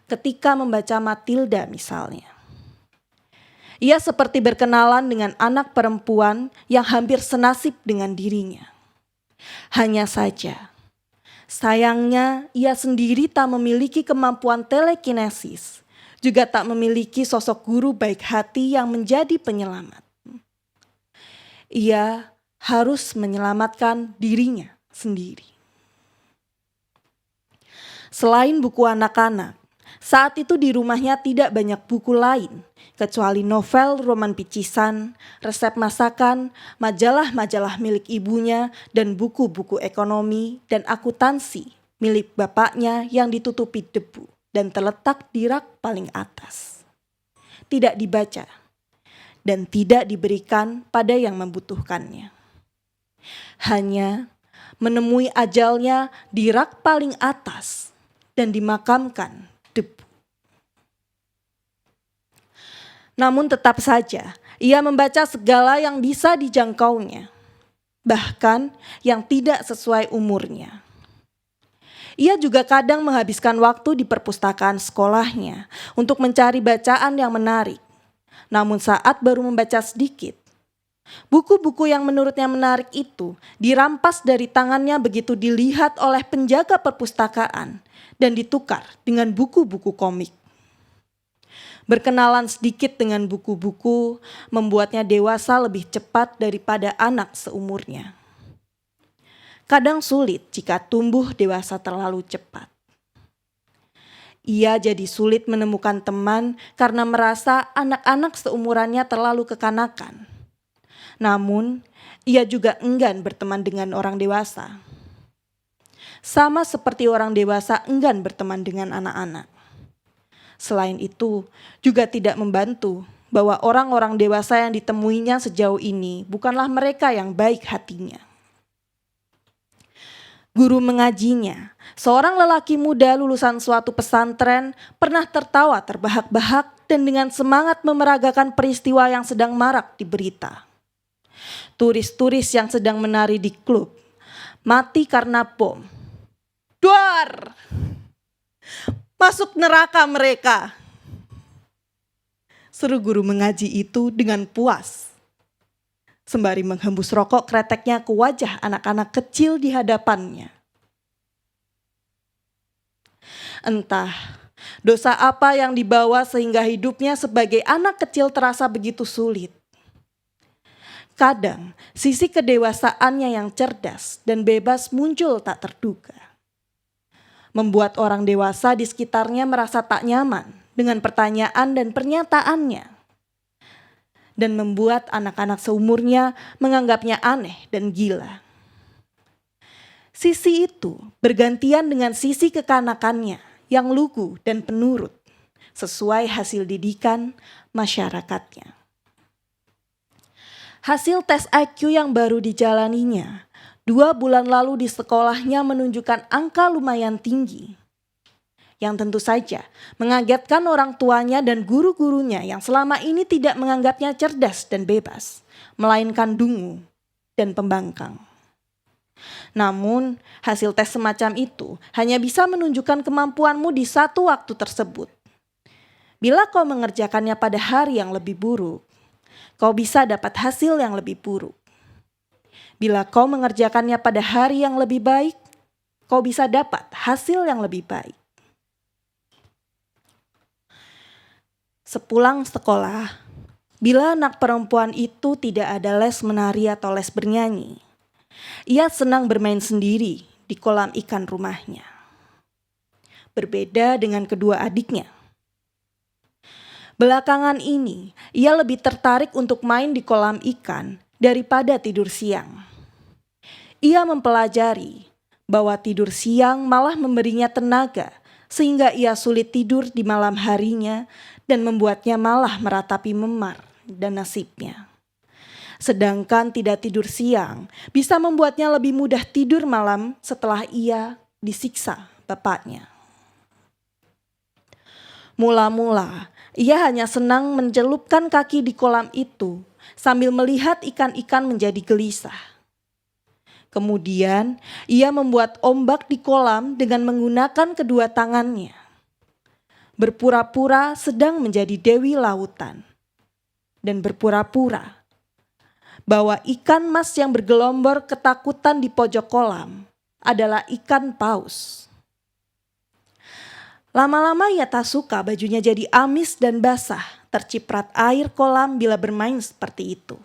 Ketika membaca Matilda misalnya, ia seperti berkenalan dengan anak perempuan yang hampir senasib dengan dirinya. Hanya saja, sayangnya ia sendiri tak memiliki kemampuan telekinesis, juga tak memiliki sosok guru baik hati yang menjadi penyelamat. Ia harus menyelamatkan dirinya sendiri. Selain buku anak-anak, saat itu di rumahnya tidak banyak buku lain, kecuali novel roman picisan, resep masakan, majalah-majalah milik ibunya, dan buku-buku ekonomi dan akuntansi milik bapaknya yang ditutupi debu dan terletak di rak paling atas. Tidak dibaca dan tidak diberikan pada yang membutuhkannya. Hanya menemui ajalnya di rak paling atas dan dimakamkan debu. Namun tetap saja ia membaca segala yang bisa dijangkaunya, bahkan yang tidak sesuai umurnya. Ia juga kadang menghabiskan waktu di perpustakaan sekolahnya untuk mencari bacaan yang menarik. Namun saat baru membaca sedikit, buku-buku yang menurutnya menarik itu dirampas dari tangannya begitu dilihat oleh penjaga perpustakaan dan ditukar dengan buku-buku komik. Berkenalan sedikit dengan buku-buku membuatnya dewasa lebih cepat daripada anak seumurnya. Kadang sulit jika tumbuh dewasa terlalu cepat. Ia jadi sulit menemukan teman karena merasa anak-anak seumurannya terlalu kekanakan. Namun, ia juga enggan berteman dengan orang dewasa. Sama seperti orang dewasa enggan berteman dengan anak-anak. Selain itu, juga tidak membantu bahwa orang-orang dewasa yang ditemuinya sejauh ini bukanlah mereka yang baik hatinya. Guru mengajinya, seorang lelaki muda lulusan suatu pesantren, pernah tertawa terbahak-bahak dan dengan semangat memeragakan peristiwa yang sedang marak di berita. Turis-turis yang sedang menari di klub mati karena bom. Duar! Masuk neraka mereka! Seru guru mengaji itu dengan puas, sembari menghembus rokok kreteknya ke wajah anak-anak kecil di hadapannya. Entah dosa apa yang dibawa sehingga hidupnya sebagai anak kecil terasa begitu sulit. Kadang sisi kedewasaannya yang cerdas dan bebas muncul tak terduga. Membuat orang dewasa di sekitarnya merasa tak nyaman dengan pertanyaan dan pernyataannya. Dan membuat anak-anak seumurnya menganggapnya aneh dan gila. Sisi itu bergantian dengan sisi kekanakannya yang lugu dan penurut, sesuai hasil didikan masyarakatnya. Hasil tes IQ yang baru dijalaninya 2 bulan lalu di sekolahnya menunjukkan angka lumayan tinggi. Yang tentu saja mengagetkan orang tuanya dan guru-gurunya yang selama ini tidak menganggapnya cerdas dan bebas, melainkan dungu dan pembangkang. Namun, hasil tes semacam itu hanya bisa menunjukkan kemampuanmu di satu waktu tersebut. Bila kau mengerjakannya pada hari yang lebih buruk, kau bisa dapat hasil yang lebih buruk. Bila kau mengerjakannya pada hari yang lebih baik, kau bisa dapat hasil yang lebih baik. Sepulang sekolah, bila anak perempuan itu tidak ada les menari atau les bernyanyi. Ia senang bermain sendiri di kolam ikan rumahnya. Berbeda dengan kedua adiknya. Belakangan ini, ia lebih tertarik untuk main di kolam ikan daripada tidur siang. Ia mempelajari bahwa tidur siang malah memberinya tenaga sehingga ia sulit tidur di malam harinya dan membuatnya malah meratapi memar dan nasibnya. Sedangkan tidak tidur siang bisa membuatnya lebih mudah tidur malam setelah ia disiksa bapaknya. Mula-mula, ia hanya senang mencelupkan kaki di kolam itu sambil melihat ikan-ikan menjadi gelisah. Kemudian, ia membuat ombak di kolam dengan menggunakan kedua tangannya. Berpura-pura sedang menjadi dewi lautan. Dan berpura-pura bahwa ikan mas yang bergelombor ketakutan di pojok kolam adalah ikan paus. Lama-lama ia tak suka bajunya jadi amis dan basah, terciprat air kolam bila bermain seperti itu.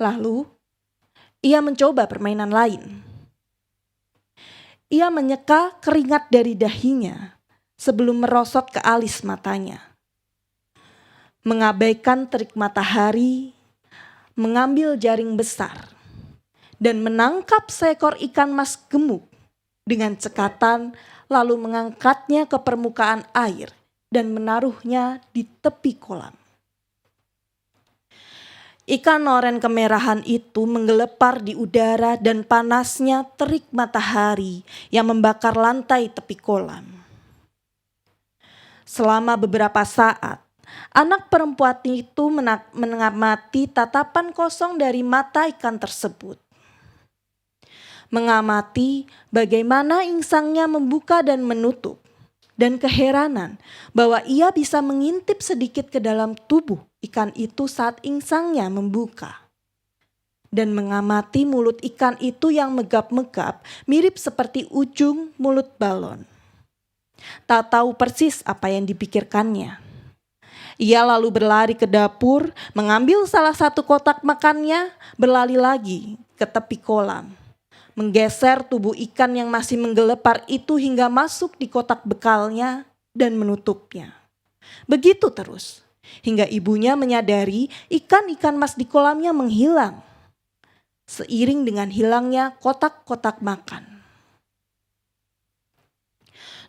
Lalu, ia mencoba permainan lain. Ia menyeka keringat dari dahinya sebelum merosot ke alis matanya. Mengabaikan terik matahari, mengambil jaring besar, dan menangkap seekor ikan mas gemuk dengan cekatan, lalu mengangkatnya ke permukaan air dan menaruhnya di tepi kolam. Ikan oren kemerahan itu menggelepar di udara dan panasnya terik matahari yang membakar lantai tepi kolam. Selama beberapa saat, anak perempuan itu mengamati tatapan kosong dari mata ikan tersebut. Mengamati bagaimana insangnya membuka dan menutup, dan keheranan bahwa ia bisa mengintip sedikit ke dalam tubuh ikan itu saat insangnya membuka. Dan mengamati mulut ikan itu yang megap-megap mirip seperti ujung mulut balon. Tak tahu persis apa yang dipikirkannya. Ia lalu berlari ke dapur, mengambil salah satu kotak makannya, berlari lagi ke tepi kolam. Menggeser tubuh ikan yang masih menggelepar itu hingga masuk di kotak bekalnya dan menutupnya. Begitu terus, hingga ibunya menyadari ikan-ikan mas di kolamnya menghilang. Seiring dengan hilangnya kotak-kotak makan.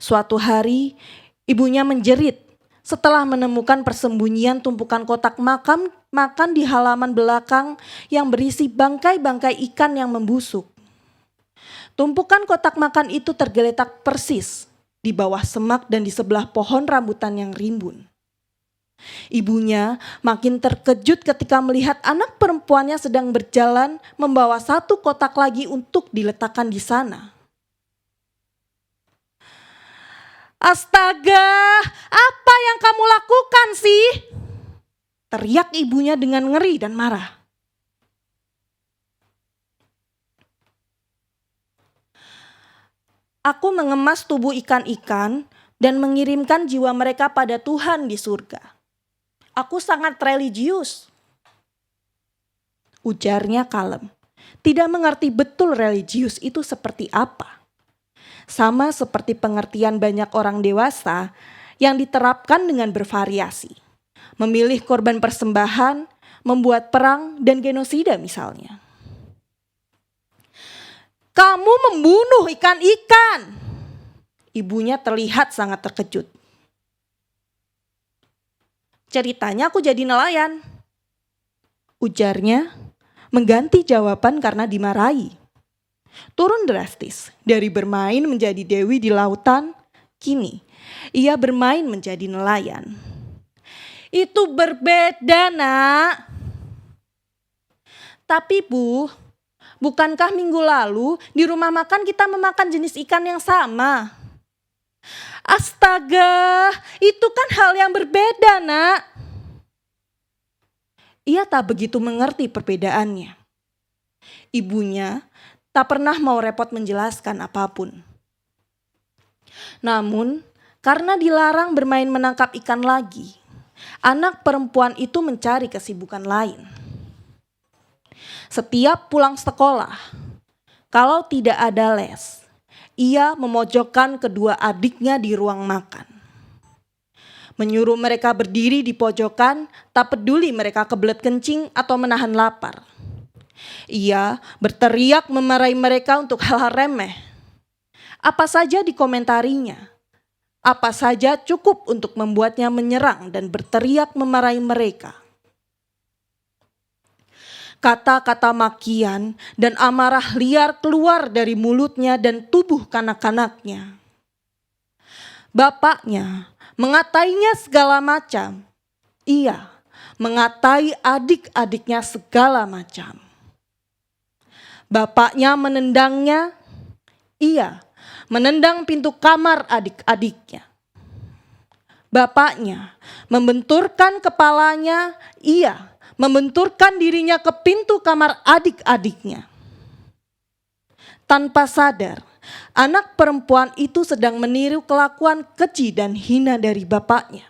Suatu hari, ibunya menjerit setelah menemukan persembunyian tumpukan kotak makan di halaman belakang yang berisi bangkai-bangkai ikan yang membusuk. Tumpukan kotak makan itu tergeletak persis di bawah semak dan di sebelah pohon rambutan yang rimbun. Ibunya makin terkejut ketika melihat anak perempuannya sedang berjalan membawa satu kotak lagi untuk diletakkan di sana. "Astaga, apa yang kamu lakukan sih?" teriak ibunya dengan ngeri dan marah. "Aku mengemas tubuh ikan-ikan dan mengirimkan jiwa mereka pada Tuhan di surga. Aku sangat religius," ujarnya kalem. Tidak mengerti betul religius itu seperti apa. Sama seperti pengertian banyak orang dewasa yang diterapkan dengan bervariasi. Memilih korban persembahan, membuat perang, dan genosida misalnya. "Kamu membunuh ikan-ikan!" Ibunya terlihat sangat terkejut. "Ceritanya aku jadi nelayan," ujarnya, mengganti jawaban karena dimarahi. Turun drastis dari bermain menjadi dewi di lautan, kini ia bermain menjadi nelayan. "Itu berbeda, Nak." "Tapi Bu, bukankah minggu lalu di rumah makan kita memakan jenis ikan yang sama?" "Astaga, itu kan hal yang berbeda, Nak." Ia tak begitu mengerti perbedaannya. Ibunya tak pernah mau repot menjelaskan apapun. Namun, karena dilarang bermain menangkap ikan lagi, anak perempuan itu mencari kesibukan lain. Setiap pulang sekolah, kalau tidak ada les, ia memojokkan kedua adiknya di ruang makan. Menyuruh mereka berdiri di pojokan, tak peduli mereka kebelet kencing atau menahan lapar. Ia berteriak memarahi mereka untuk hal-hal remeh. Apa saja dikomentarinya, apa saja cukup untuk membuatnya menyerang dan berteriak memarahi mereka. Kata-kata makian dan amarah liar keluar dari mulutnya dan tubuh kanak-kanaknya. Bapaknya mengatainya segala macam. Ia mengatai adik-adiknya segala macam. Bapaknya menendangnya. Ia menendang pintu kamar adik-adiknya. Bapaknya membenturkan kepalanya. Ia membenturkan dirinya ke pintu kamar adik-adiknya. Tanpa sadar, anak perempuan itu sedang meniru kelakuan keji dan hina dari bapaknya.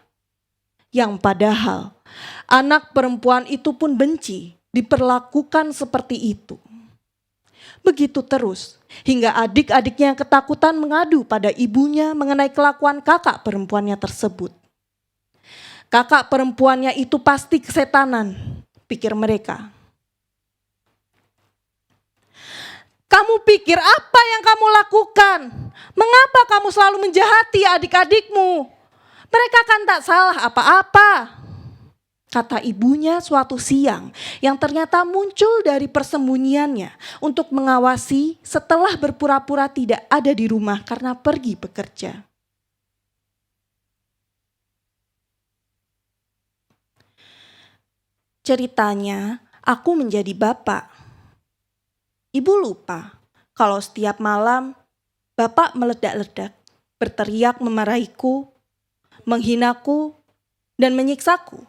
Yang padahal anak perempuan itu pun benci diperlakukan seperti itu. Begitu terus, hingga adik-adiknya ketakutan mengadu pada ibunya mengenai kelakuan kakak perempuannya tersebut. Kakak perempuannya itu pasti kesetanan, pikir mereka. Kamu pikir apa yang kamu lakukan? Mengapa kamu selalu menjahati adik-adikmu? Mereka kan tak salah apa-apa, kata ibunya suatu siang yang ternyata muncul dari persembunyiannya untuk mengawasi setelah berpura-pura tidak ada di rumah karena pergi bekerja. Ceritanya, aku menjadi bapak. Ibu lupa kalau setiap malam bapak meledak-ledak, berteriak memarahiku, menghinaku, dan menyiksaku.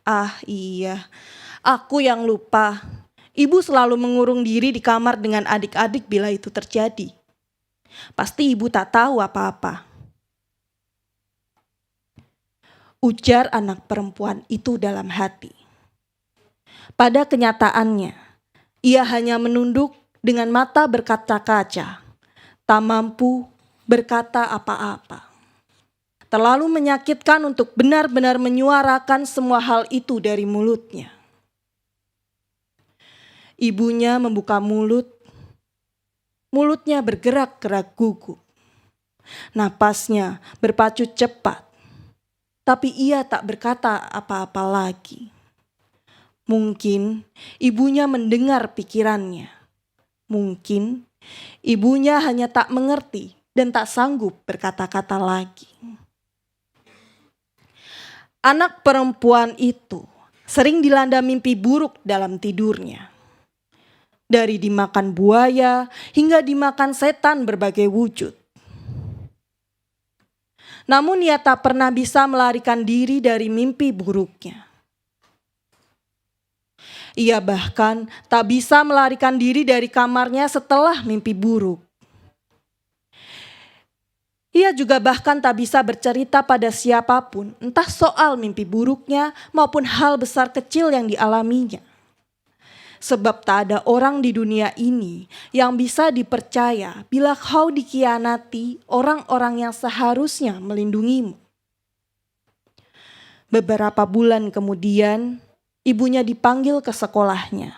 Ah iya, aku yang lupa. Ibu selalu mengurung diri di kamar dengan adik-adik bila itu terjadi. Pasti ibu tak tahu apa-apa. Ujar anak perempuan itu dalam hati. Pada kenyataannya, ia hanya menunduk dengan mata berkaca-kaca, tak mampu berkata apa-apa. Terlalu menyakitkan untuk benar-benar menyuarakan semua hal itu dari mulutnya. Ibunya membuka mulut, mulutnya bergerak-gerak gugup. Napasnya berpacu cepat, tapi ia tak berkata apa-apa lagi. Mungkin ibunya mendengar pikirannya. Mungkin ibunya hanya tak mengerti dan tak sanggup berkata-kata lagi. Anak perempuan itu sering dilanda mimpi buruk dalam tidurnya. Dari dimakan buaya hingga dimakan setan berbagai wujud. Namun ia tak pernah bisa melarikan diri dari mimpi buruknya. Ia bahkan tak bisa melarikan diri dari kamarnya setelah mimpi buruk. Ia juga bahkan tak bisa bercerita pada siapapun, entah soal mimpi buruknya maupun hal besar kecil yang dialaminya. Sebab tak ada orang di dunia ini yang bisa dipercaya bila kau dikhianati orang-orang yang seharusnya melindungimu. Beberapa bulan kemudian, ibunya dipanggil ke sekolahnya.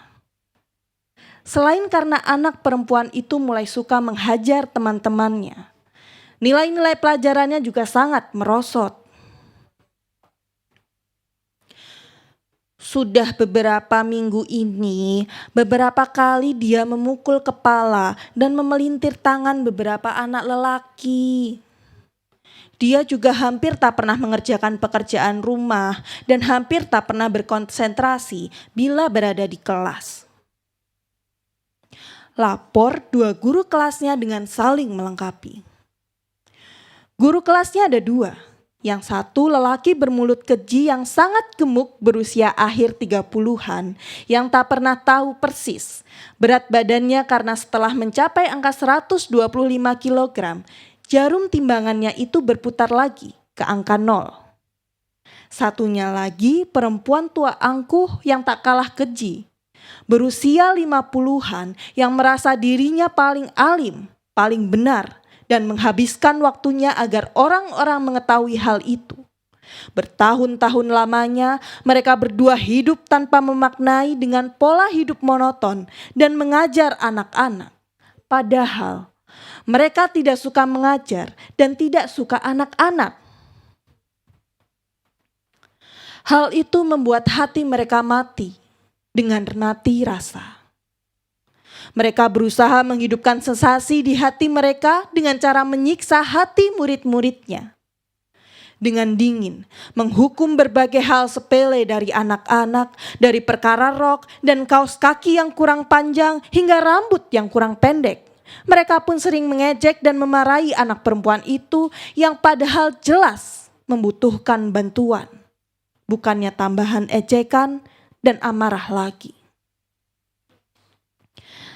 Selain karena anak perempuan itu mulai suka menghajar teman-temannya, nilai-nilai pelajarannya juga sangat merosot. Sudah beberapa minggu ini, beberapa kali dia memukul kepala dan memelintir tangan beberapa anak lelaki. Dia juga hampir tak pernah mengerjakan pekerjaan rumah dan hampir tak pernah berkonsentrasi bila berada di kelas. Lapor dua guru kelasnya dengan saling melengkapi. Guru kelasnya ada dua. Yang satu lelaki bermulut keji yang sangat gemuk berusia akhir 30-an yang tak pernah tahu persis berat badannya karena setelah mencapai angka 125 kg, jarum timbangannya itu berputar lagi ke angka 0. Satunya lagi perempuan tua angkuh yang tak kalah keji, berusia 50-an yang merasa dirinya paling alim, paling benar, dan menghabiskan waktunya agar orang-orang mengetahui hal itu. Bertahun-tahun lamanya mereka berdua hidup tanpa memaknai dengan pola hidup monoton dan mengajar anak-anak. Padahal mereka tidak suka mengajar dan tidak suka anak-anak. Hal itu membuat hati mereka mati dengan mati rasa. Mereka berusaha menghidupkan sensasi di hati mereka dengan cara menyiksa hati murid-muridnya. Dengan dingin, menghukum berbagai hal sepele dari anak-anak, dari perkara rok dan kaos kaki yang kurang panjang hingga rambut yang kurang pendek. Mereka pun sering mengejek dan memarahi anak perempuan itu yang padahal jelas membutuhkan bantuan. Bukannya tambahan ejekan dan amarah lagi.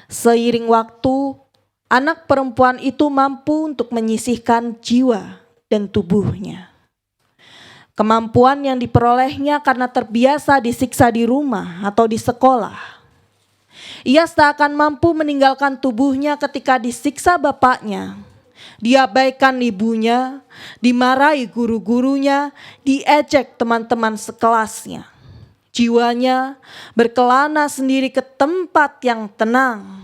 Seiring waktu, anak perempuan itu mampu untuk menyisihkan jiwa dan tubuhnya. Kemampuan yang diperolehnya karena terbiasa disiksa di rumah atau di sekolah. Ia seakan mampu meninggalkan tubuhnya ketika disiksa bapaknya, diabaikan ibunya, dimarahi guru-gurunya, diejek teman-teman sekelasnya. Jiwanya berkelana sendiri ke tempat yang tenang.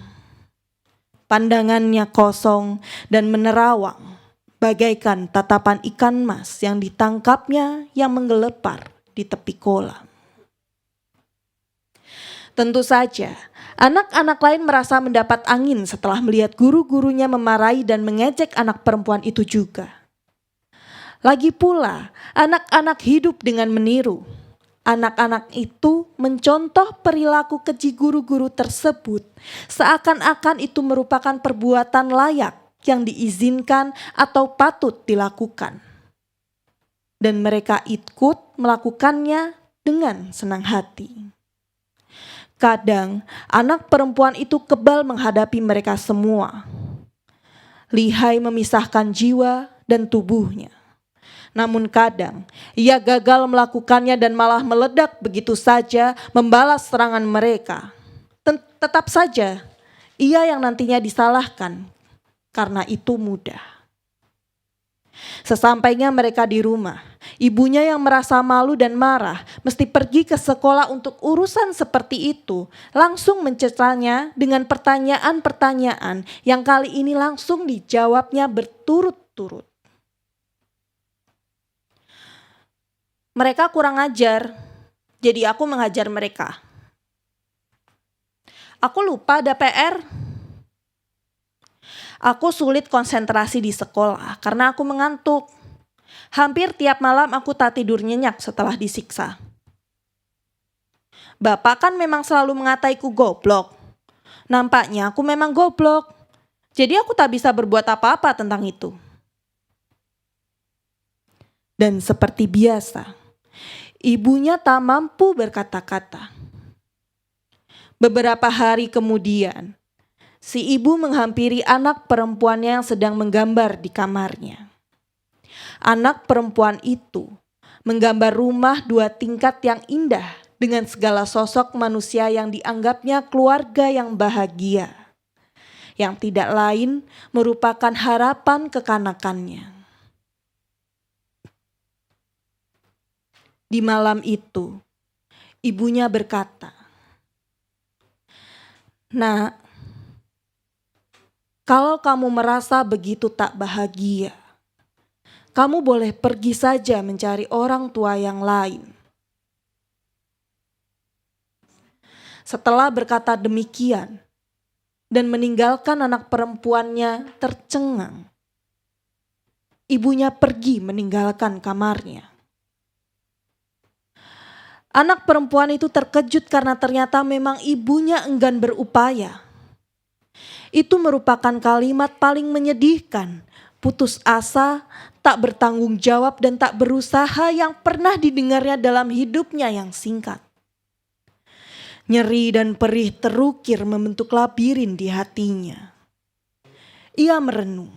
Pandangannya kosong dan menerawang, bagaikan tatapan ikan mas yang ditangkapnya yang menggelepar di tepi kolam. Tentu saja, anak-anak lain merasa mendapat angin setelah melihat guru-gurunya memarahi dan mengejek anak perempuan itu juga. Lagi pula, anak-anak hidup dengan meniru. Anak-anak itu mencontoh perilaku keji guru-guru tersebut, seakan-akan itu merupakan perbuatan layak yang diizinkan atau patut dilakukan. Dan mereka ikut melakukannya dengan senang hati. Kadang anak perempuan itu kebal menghadapi mereka semua. Lihai memisahkan jiwa dan tubuhnya. Namun kadang ia gagal melakukannya dan malah meledak begitu saja membalas serangan mereka. Tetap saja ia yang nantinya disalahkan karena itu mudah. Sesampainya mereka di rumah, ibunya yang merasa malu dan marah mesti pergi ke sekolah untuk urusan seperti itu, langsung mencetanya dengan pertanyaan-pertanyaan yang kali ini langsung dijawabnya berturut-turut. Mereka kurang ajar, jadi aku mengajar mereka. Aku lupa ada PR. Aku sulit konsentrasi di sekolah karena aku mengantuk. Hampir tiap malam aku tak tidur nyenyak setelah disiksa. Bapak kan memang selalu mengataiku goblok. Nampaknya aku memang goblok. Jadi aku tak bisa berbuat apa-apa tentang itu. Dan seperti biasa, ibunya tak mampu berkata-kata. Beberapa hari kemudian, si ibu menghampiri anak perempuannya yang sedang menggambar di kamarnya. Anak perempuan itu menggambar rumah 2 tingkat yang indah dengan segala sosok manusia yang dianggapnya keluarga yang bahagia, yang tidak lain merupakan harapan kekanakannya. Di malam itu, ibunya berkata, "Nak, kalau kamu merasa begitu tak bahagia, kamu boleh pergi saja mencari orang tua yang lain." Setelah berkata demikian dan meninggalkan anak perempuannya tercengang, ibunya pergi meninggalkan kamarnya. Anak perempuan itu terkejut karena ternyata memang ibunya enggan berupaya. Itu merupakan kalimat paling menyedihkan, putus asa, tak bertanggung jawab dan tak berusaha yang pernah didengarnya dalam hidupnya yang singkat. Nyeri dan perih terukir membentuk labirin di hatinya. Ia merenung.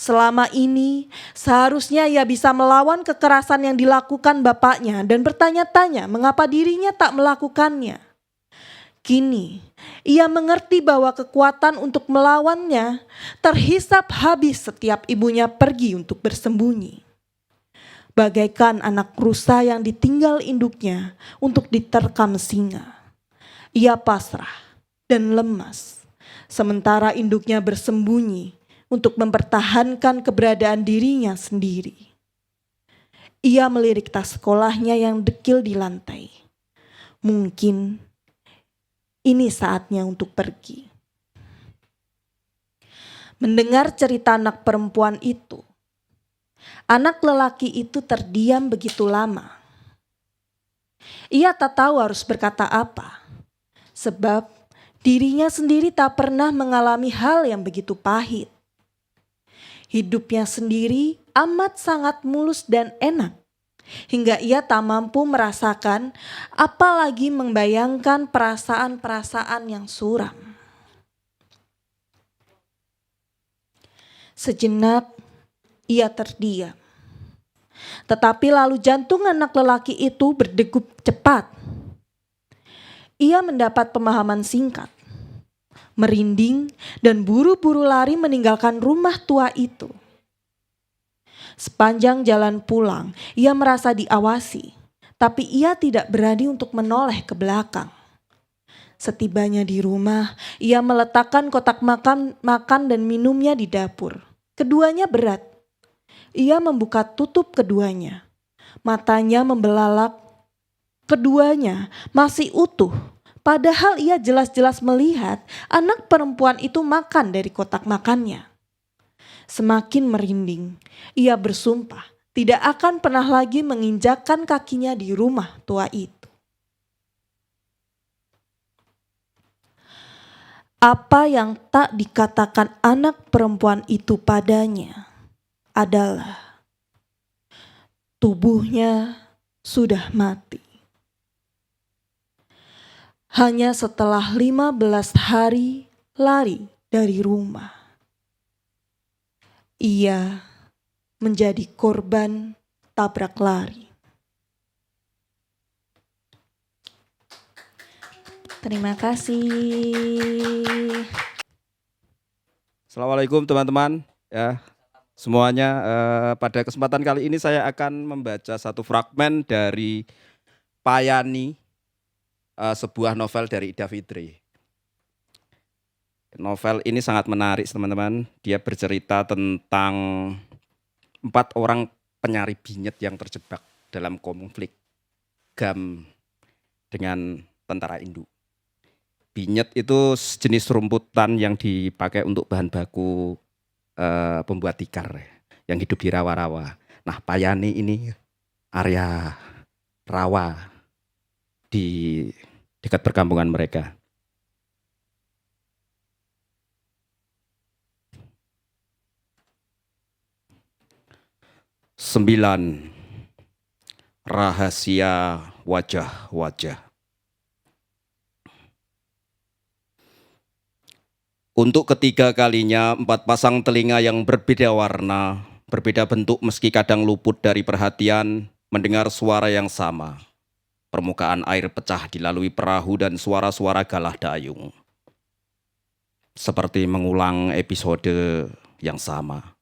Selama ini seharusnya ia bisa melawan kekerasan yang dilakukan bapaknya dan bertanya-tanya mengapa dirinya tak melakukannya. Kini ia mengerti bahwa kekuatan untuk melawannya terhisap habis setiap ibunya pergi untuk bersembunyi. Bagaikan anak rusa yang ditinggal induknya untuk diterkam singa. Ia pasrah dan lemas, sementara induknya bersembunyi untuk mempertahankan keberadaan dirinya sendiri. Ia melirik tas sekolahnya yang dekil di lantai. Mungkin ini saatnya untuk pergi. Mendengar cerita anak perempuan itu, anak lelaki itu terdiam begitu lama. Ia tak tahu harus berkata apa, sebab dirinya sendiri tak pernah mengalami hal yang begitu pahit. Hidupnya sendiri amat sangat mulus dan enak, hingga ia tak mampu merasakan, apalagi membayangkan perasaan-perasaan yang suram. Sejenak ia terdiam, tetapi lalu jantung anak lelaki itu berdegup cepat. Ia mendapat pemahaman singkat, merinding dan buru-buru lari meninggalkan rumah tua itu. Sepanjang jalan pulang, ia merasa diawasi, tapi ia tidak berani untuk menoleh ke belakang. Setibanya di rumah, ia meletakkan kotak makan dan minumnya di dapur. Keduanya berat. Ia membuka tutup keduanya. Matanya membelalak. Keduanya masih utuh. Padahal ia jelas-jelas melihat anak perempuan itu makan dari kotak makannya. Semakin merinding, ia bersumpah tidak akan pernah lagi menginjakkan kakinya di rumah tua itu. Apa yang tak dikatakan anak perempuan itu padanya adalah tubuhnya sudah mati. Hanya setelah 15 hari lari dari rumah, ia menjadi korban tabrak lari. Terima kasih. Assalamualaikum teman-teman. Ya, semuanya pada kesempatan kali ini saya akan membaca satu fragmen dari Payani, sebuah novel dari Ida Fitri. Novel ini sangat menarik teman-teman. Dia bercerita tentang 4 orang penyari binyet yang terjebak dalam konflik GAM dengan tentara induk. Binyet itu jenis rumputan yang dipakai untuk bahan baku pembuat tikar yang hidup di rawa-rawa. Nah, Payani ini area rawa di dekat perkampungan mereka. Sembilan, rahasia wajah-wajah. Untuk ketiga kalinya, 4 pasang telinga yang berbeda warna, berbeda bentuk meski kadang luput dari perhatian, mendengar suara yang sama. Permukaan air pecah dilalui perahu dan suara-suara galah dayung. Seperti mengulang episode yang sama.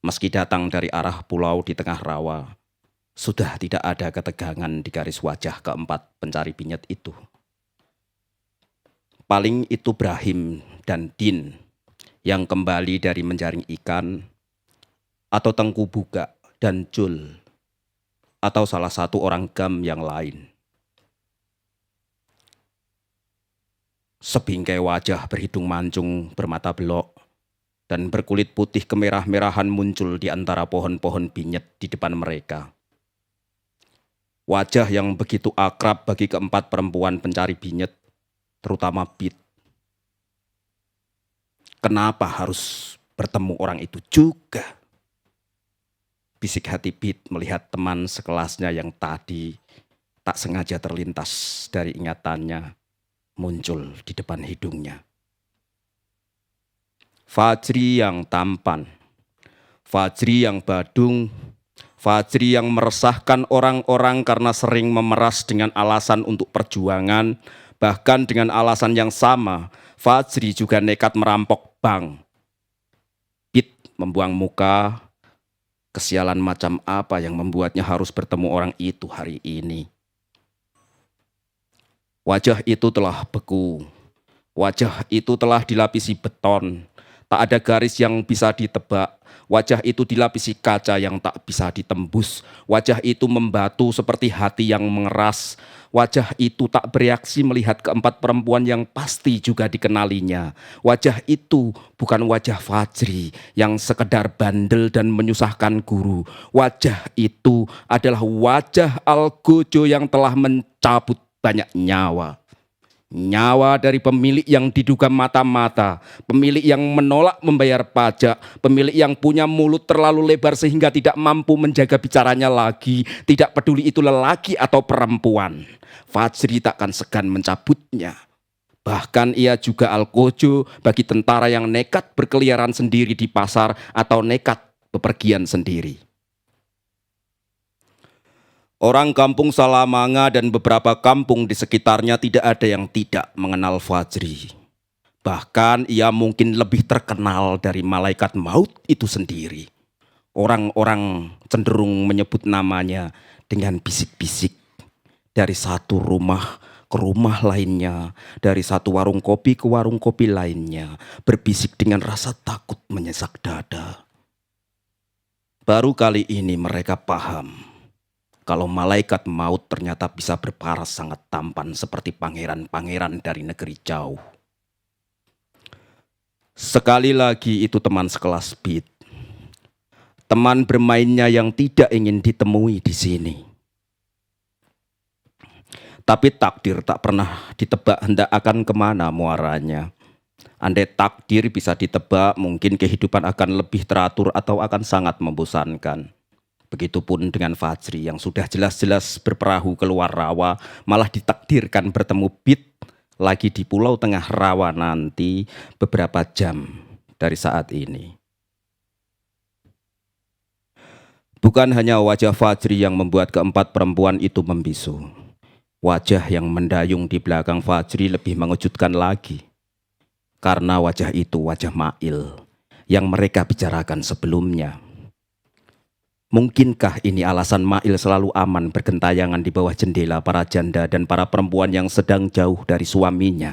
Meski datang dari arah pulau di tengah rawa, sudah tidak ada ketegangan di garis wajah keempat pencari binyet itu. Paling itu Brahim dan Din yang kembali dari menjaring ikan, atau Tengku Buga dan Jul, atau salah satu orang GAM yang lain. Sebingkai wajah berhidung mancung bermata belok dan berkulit putih kemerah-merahan muncul di antara pohon-pohon binyet di depan mereka. Wajah yang begitu akrab bagi keempat perempuan pencari binyet, terutama Bit. Kenapa harus bertemu orang itu juga? Bisik hati Bit melihat teman sekelasnya yang tadi tak sengaja terlintas dari ingatannya muncul di depan hidungnya. Fajri yang tampan, Fajri yang badung, Fajri yang meresahkan orang-orang karena sering memeras dengan alasan untuk perjuangan, bahkan dengan alasan yang sama, Fajri juga nekat merampok bank. Pit membuang muka, kesialan macam apa yang membuatnya harus bertemu orang itu hari ini? Wajah itu telah beku, wajah itu telah dilapisi beton, tak ada garis yang bisa ditebak. Wajah itu dilapisi kaca yang tak bisa ditembus. Wajah itu membatu seperti hati yang mengeras. Wajah itu tak bereaksi melihat keempat perempuan yang pasti juga dikenalinya. Wajah itu bukan wajah Fajri yang sekedar bandel dan menyusahkan guru. Wajah itu adalah wajah Algojo yang telah mencabut banyak nyawa. Nyawa dari pemilik yang diduga mata-mata, pemilik yang menolak membayar pajak, pemilik yang punya mulut terlalu lebar sehingga tidak mampu menjaga bicaranya lagi, tidak peduli itu lelaki atau perempuan. Fajri takkan segan mencabutnya. Bahkan ia juga Algojo bagi tentara yang nekat berkeliaran sendiri di pasar atau nekat bepergian sendiri. Orang kampung Salamanga dan beberapa kampung di sekitarnya tidak ada yang tidak mengenal Fajri. Bahkan ia mungkin lebih terkenal dari malaikat maut itu sendiri. Orang-orang cenderung menyebut namanya dengan bisik-bisik. Dari satu rumah ke rumah lainnya, dari satu warung kopi ke warung kopi lainnya, berbisik dengan rasa takut menyesak dada. Baru kali ini mereka paham kalau malaikat maut ternyata bisa berparas sangat tampan seperti pangeran-pangeran dari negeri jauh. Sekali lagi itu teman sekelas Pit. Teman bermainnya yang tidak ingin ditemui di sini. Tapi takdir tak pernah ditebak hendak akan kemana muaranya. Andai takdir bisa ditebak, mungkin kehidupan akan lebih teratur atau akan sangat membosankan. Begitupun dengan Fajri yang sudah jelas-jelas berperahu keluar rawa, malah ditakdirkan bertemu Pit lagi di pulau tengah rawa nanti beberapa jam dari saat ini. Bukan hanya wajah Fajri yang membuat keempat perempuan itu membisu. Wajah yang mendayung di belakang Fajri lebih mengejutkan lagi. Karena wajah itu wajah Mail yang mereka bicarakan sebelumnya. Mungkinkah ini alasan Mail selalu aman bergentayangan di bawah jendela para janda dan para perempuan yang sedang jauh dari suaminya?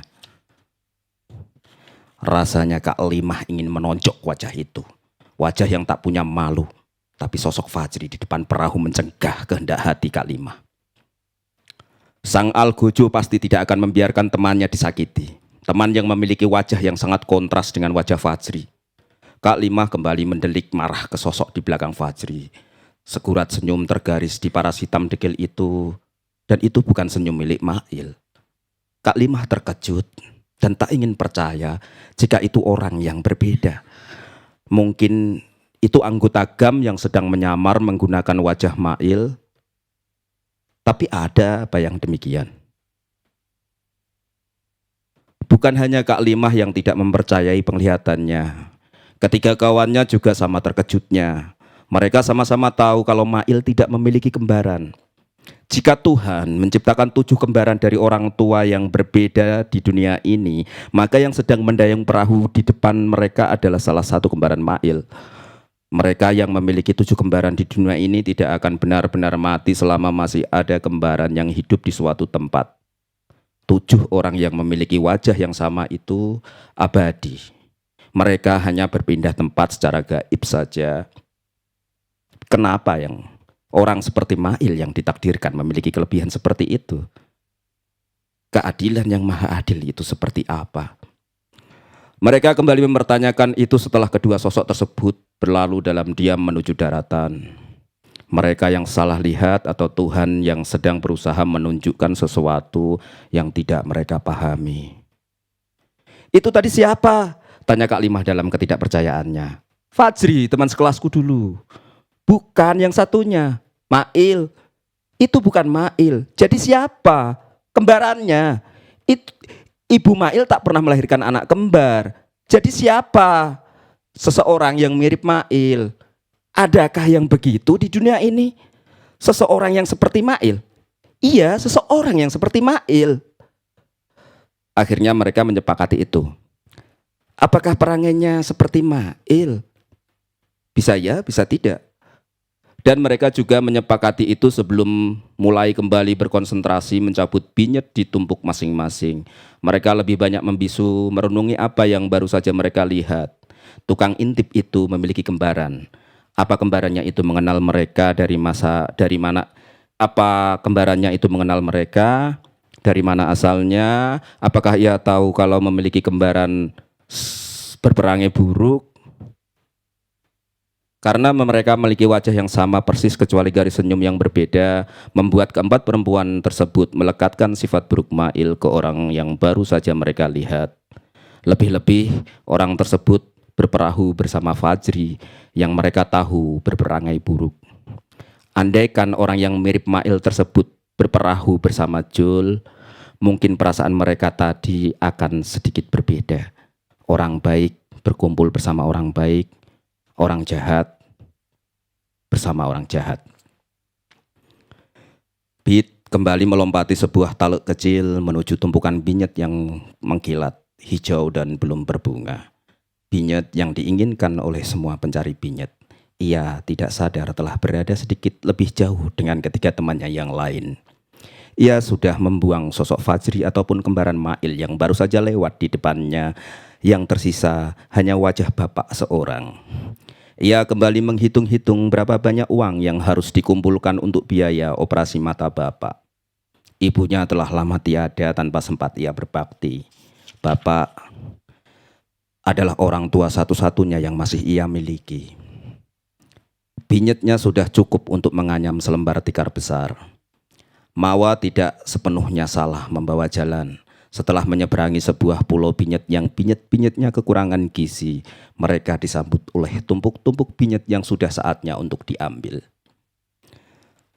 Rasanya Kak Limah ingin menonjok wajah itu. Wajah yang tak punya malu. Tapi sosok Fajri di depan perahu mencegah kehendak hati Kak Limah. Sang Algojo pasti tidak akan membiarkan temannya disakiti. Teman yang memiliki wajah yang sangat kontras dengan wajah Fajri. Kak Limah kembali mendelik marah ke sosok di belakang Fajri. Segurat senyum tergaris di paras hitam dekil itu, dan itu bukan senyum milik Mail. Kak Limah terkejut dan tak ingin percaya jika itu orang yang berbeda. Mungkin itu anggota GAM yang sedang menyamar menggunakan wajah Mail, tapi ada apa yang demikian. Bukan hanya Kak Limah yang tidak mempercayai penglihatannya. Ketiga kawannya juga sama terkejutnya. Mereka sama-sama tahu kalau Mail tidak memiliki kembaran. Jika Tuhan menciptakan 7 kembaran dari orang tua yang berbeda di dunia ini, maka yang sedang mendayung perahu di depan mereka adalah salah satu kembaran Mail. Mereka yang memiliki 7 kembaran di dunia ini tidak akan benar-benar mati selama masih ada kembaran yang hidup di suatu tempat. 7 orang yang memiliki wajah yang sama itu abadi. Mereka hanya berpindah tempat secara gaib saja. Kenapa yang orang seperti Mail yang ditakdirkan memiliki kelebihan seperti itu? Keadilan yang maha adil itu seperti apa? Mereka kembali mempertanyakan itu setelah kedua sosok tersebut berlalu dalam diam menuju daratan. Mereka yang salah lihat atau Tuhan yang sedang berusaha menunjukkan sesuatu yang tidak mereka pahami. Itu tadi siapa? Tanya Kak Limah dalam ketidakpercayaannya. Fajri, teman sekelasku dulu. Bukan yang satunya, Mail. Itu bukan Mail. Jadi siapa? Kembarannya. Ibu Mail tak pernah melahirkan anak kembar. Jadi siapa? Seseorang yang mirip Mail. Adakah yang begitu di dunia ini? Seseorang yang seperti Mail? Iya, seseorang yang seperti Mail. Akhirnya mereka menyepakati itu. Apakah perangainya seperti Mail? Bisa ya, bisa tidak. Dan mereka juga menyepakati itu sebelum mulai kembali berkonsentrasi mencabut binyet di tumpuk masing-masing. Mereka lebih banyak membisu, merenungi apa yang baru saja mereka lihat. Tukang intip itu memiliki kembaran. Apa kembarannya itu mengenal mereka dari mana? Apa kembarannya itu mengenal mereka dari mana asalnya? Apakah ia tahu kalau memiliki kembaran berperangai buruk? Karena mereka memiliki wajah yang sama persis kecuali garis senyum yang berbeda, membuat keempat perempuan tersebut melekatkan sifat buruk Mail ke orang yang baru saja mereka lihat. Lebih-lebih orang tersebut berperahu bersama Fajri yang mereka tahu berperangai buruk. Andaikan orang yang mirip Mail tersebut berperahu bersama Jul, mungkin perasaan mereka tadi akan sedikit berbeda. Orang baik berkumpul bersama orang baik, orang jahat bersama orang jahat. Pete kembali melompati sebuah taluk kecil menuju tumpukan binyet yang mengkilat, hijau dan belum berbunga. Binyet yang diinginkan oleh semua pencari binyet. Ia tidak sadar telah berada sedikit lebih jauh dengan ketiga temannya yang lain. Ia sudah membuang sosok Fajri ataupun kembaran Mail yang baru saja lewat di depannya. Yang tersisa hanya wajah bapak seorang. Ia kembali menghitung-hitung berapa banyak uang yang harus dikumpulkan untuk biaya operasi mata bapak. Ibunya telah lama tiada tanpa sempat ia berbakti. Bapak adalah orang tua satu-satunya yang masih ia miliki. Binyetnya sudah cukup untuk menganyam selembar tikar besar. Mawa tidak sepenuhnya salah membawa jalan. Setelah menyeberangi sebuah pulau binyet yang binyet-binyetnya kekurangan gizi, mereka disambut oleh tumpuk-tumpuk binyet yang sudah saatnya untuk diambil.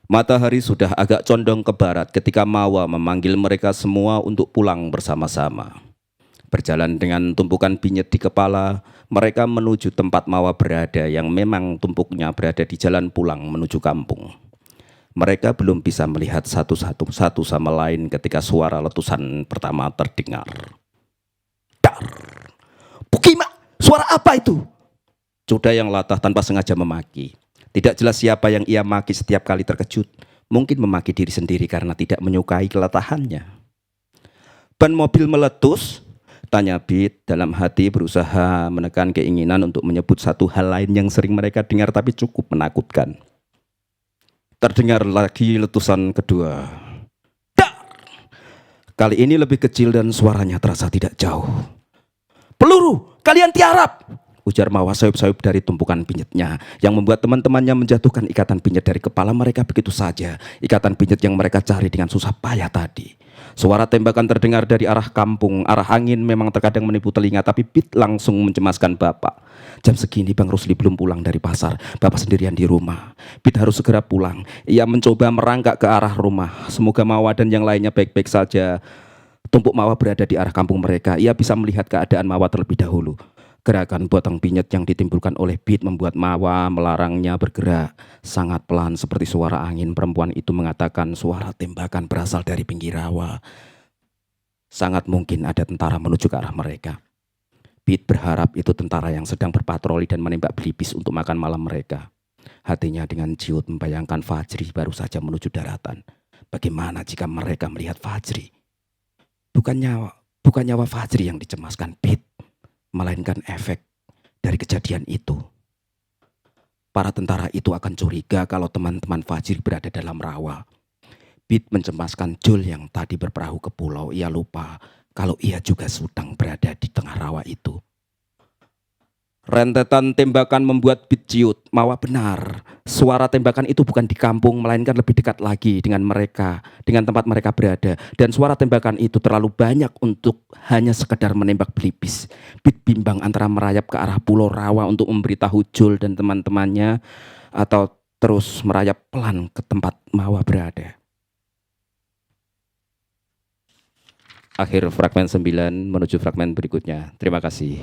Matahari sudah agak condong ke barat ketika Mawa memanggil mereka semua untuk pulang bersama-sama. Berjalan dengan tumpukan binyet di kepala, mereka menuju tempat Mawa berada yang memang tumpuknya berada di jalan pulang menuju kampung. Mereka belum bisa melihat satu sama lain ketika suara letusan pertama terdengar. Dar! Bukima! Suara apa itu? Cuda yang latah tanpa sengaja memaki. Tidak jelas siapa yang ia maki setiap kali terkejut. Mungkin memaki diri sendiri karena tidak menyukai keletahannya. Ban mobil meletus? Tanya Pete dalam hati, berusaha menekan keinginan untuk menyebut satu hal lain yang sering mereka dengar tapi cukup menakutkan. Terdengar lagi letusan kedua. Dar! Kali ini lebih kecil dan suaranya terasa tidak jauh. Peluru, kalian tiarap! Ujar Mawa sayup-sayup dari tumpukan binyetnya, yang membuat teman-temannya menjatuhkan ikatan binyet dari kepala mereka begitu saja. Ikatan binyet yang mereka cari dengan susah payah tadi. Suara tembakan terdengar dari arah kampung. Arah angin memang terkadang menipu telinga, tapi Pete langsung mencemaskan bapak. Jam segini Bang Rusli belum pulang dari pasar. Bapak sendirian di rumah. Pete harus segera pulang. Ia mencoba merangkak ke arah rumah. Semoga Mawa dan yang lainnya baik-baik saja. Tumpuk Mawa berada di arah kampung mereka. Ia bisa melihat keadaan Mawa terlebih dahulu. Gerakan batang binyet yang ditimbulkan oleh Pete membuat Mawa melarangnya bergerak. Sangat pelan seperti suara angin, perempuan itu mengatakan suara tembakan berasal dari pinggir rawa. Sangat mungkin ada tentara menuju ke arah mereka. Pete berharap itu tentara yang sedang berpatroli dan menembak belibis untuk makan malam mereka. Hatinya dengan ciut membayangkan Fajri baru saja menuju daratan. Bagaimana jika mereka melihat Fajri? Bukan nyawa Fajri yang dicemaskan Pete, melainkan efek dari kejadian itu. Para tentara itu akan curiga kalau teman-teman Fajri berada dalam rawa. Pete mencemaskan Jul yang tadi berperahu ke pulau. Ia lupa kalau ia juga sedang berada di tengah rawa itu. Rentetan tembakan membuat Pete ciut. Mawa benar. Suara tembakan itu bukan di kampung, melainkan lebih dekat lagi dengan mereka, dengan tempat mereka berada. Dan suara tembakan itu terlalu banyak untuk hanya sekedar menembak belibis. Pete bimbang antara merayap ke arah pulau rawa untuk memberitahu Jul dan teman-temannya, atau terus merayap pelan ke tempat Mawa berada. Akhir fragmen 9 menuju fragmen berikutnya. Terima kasih.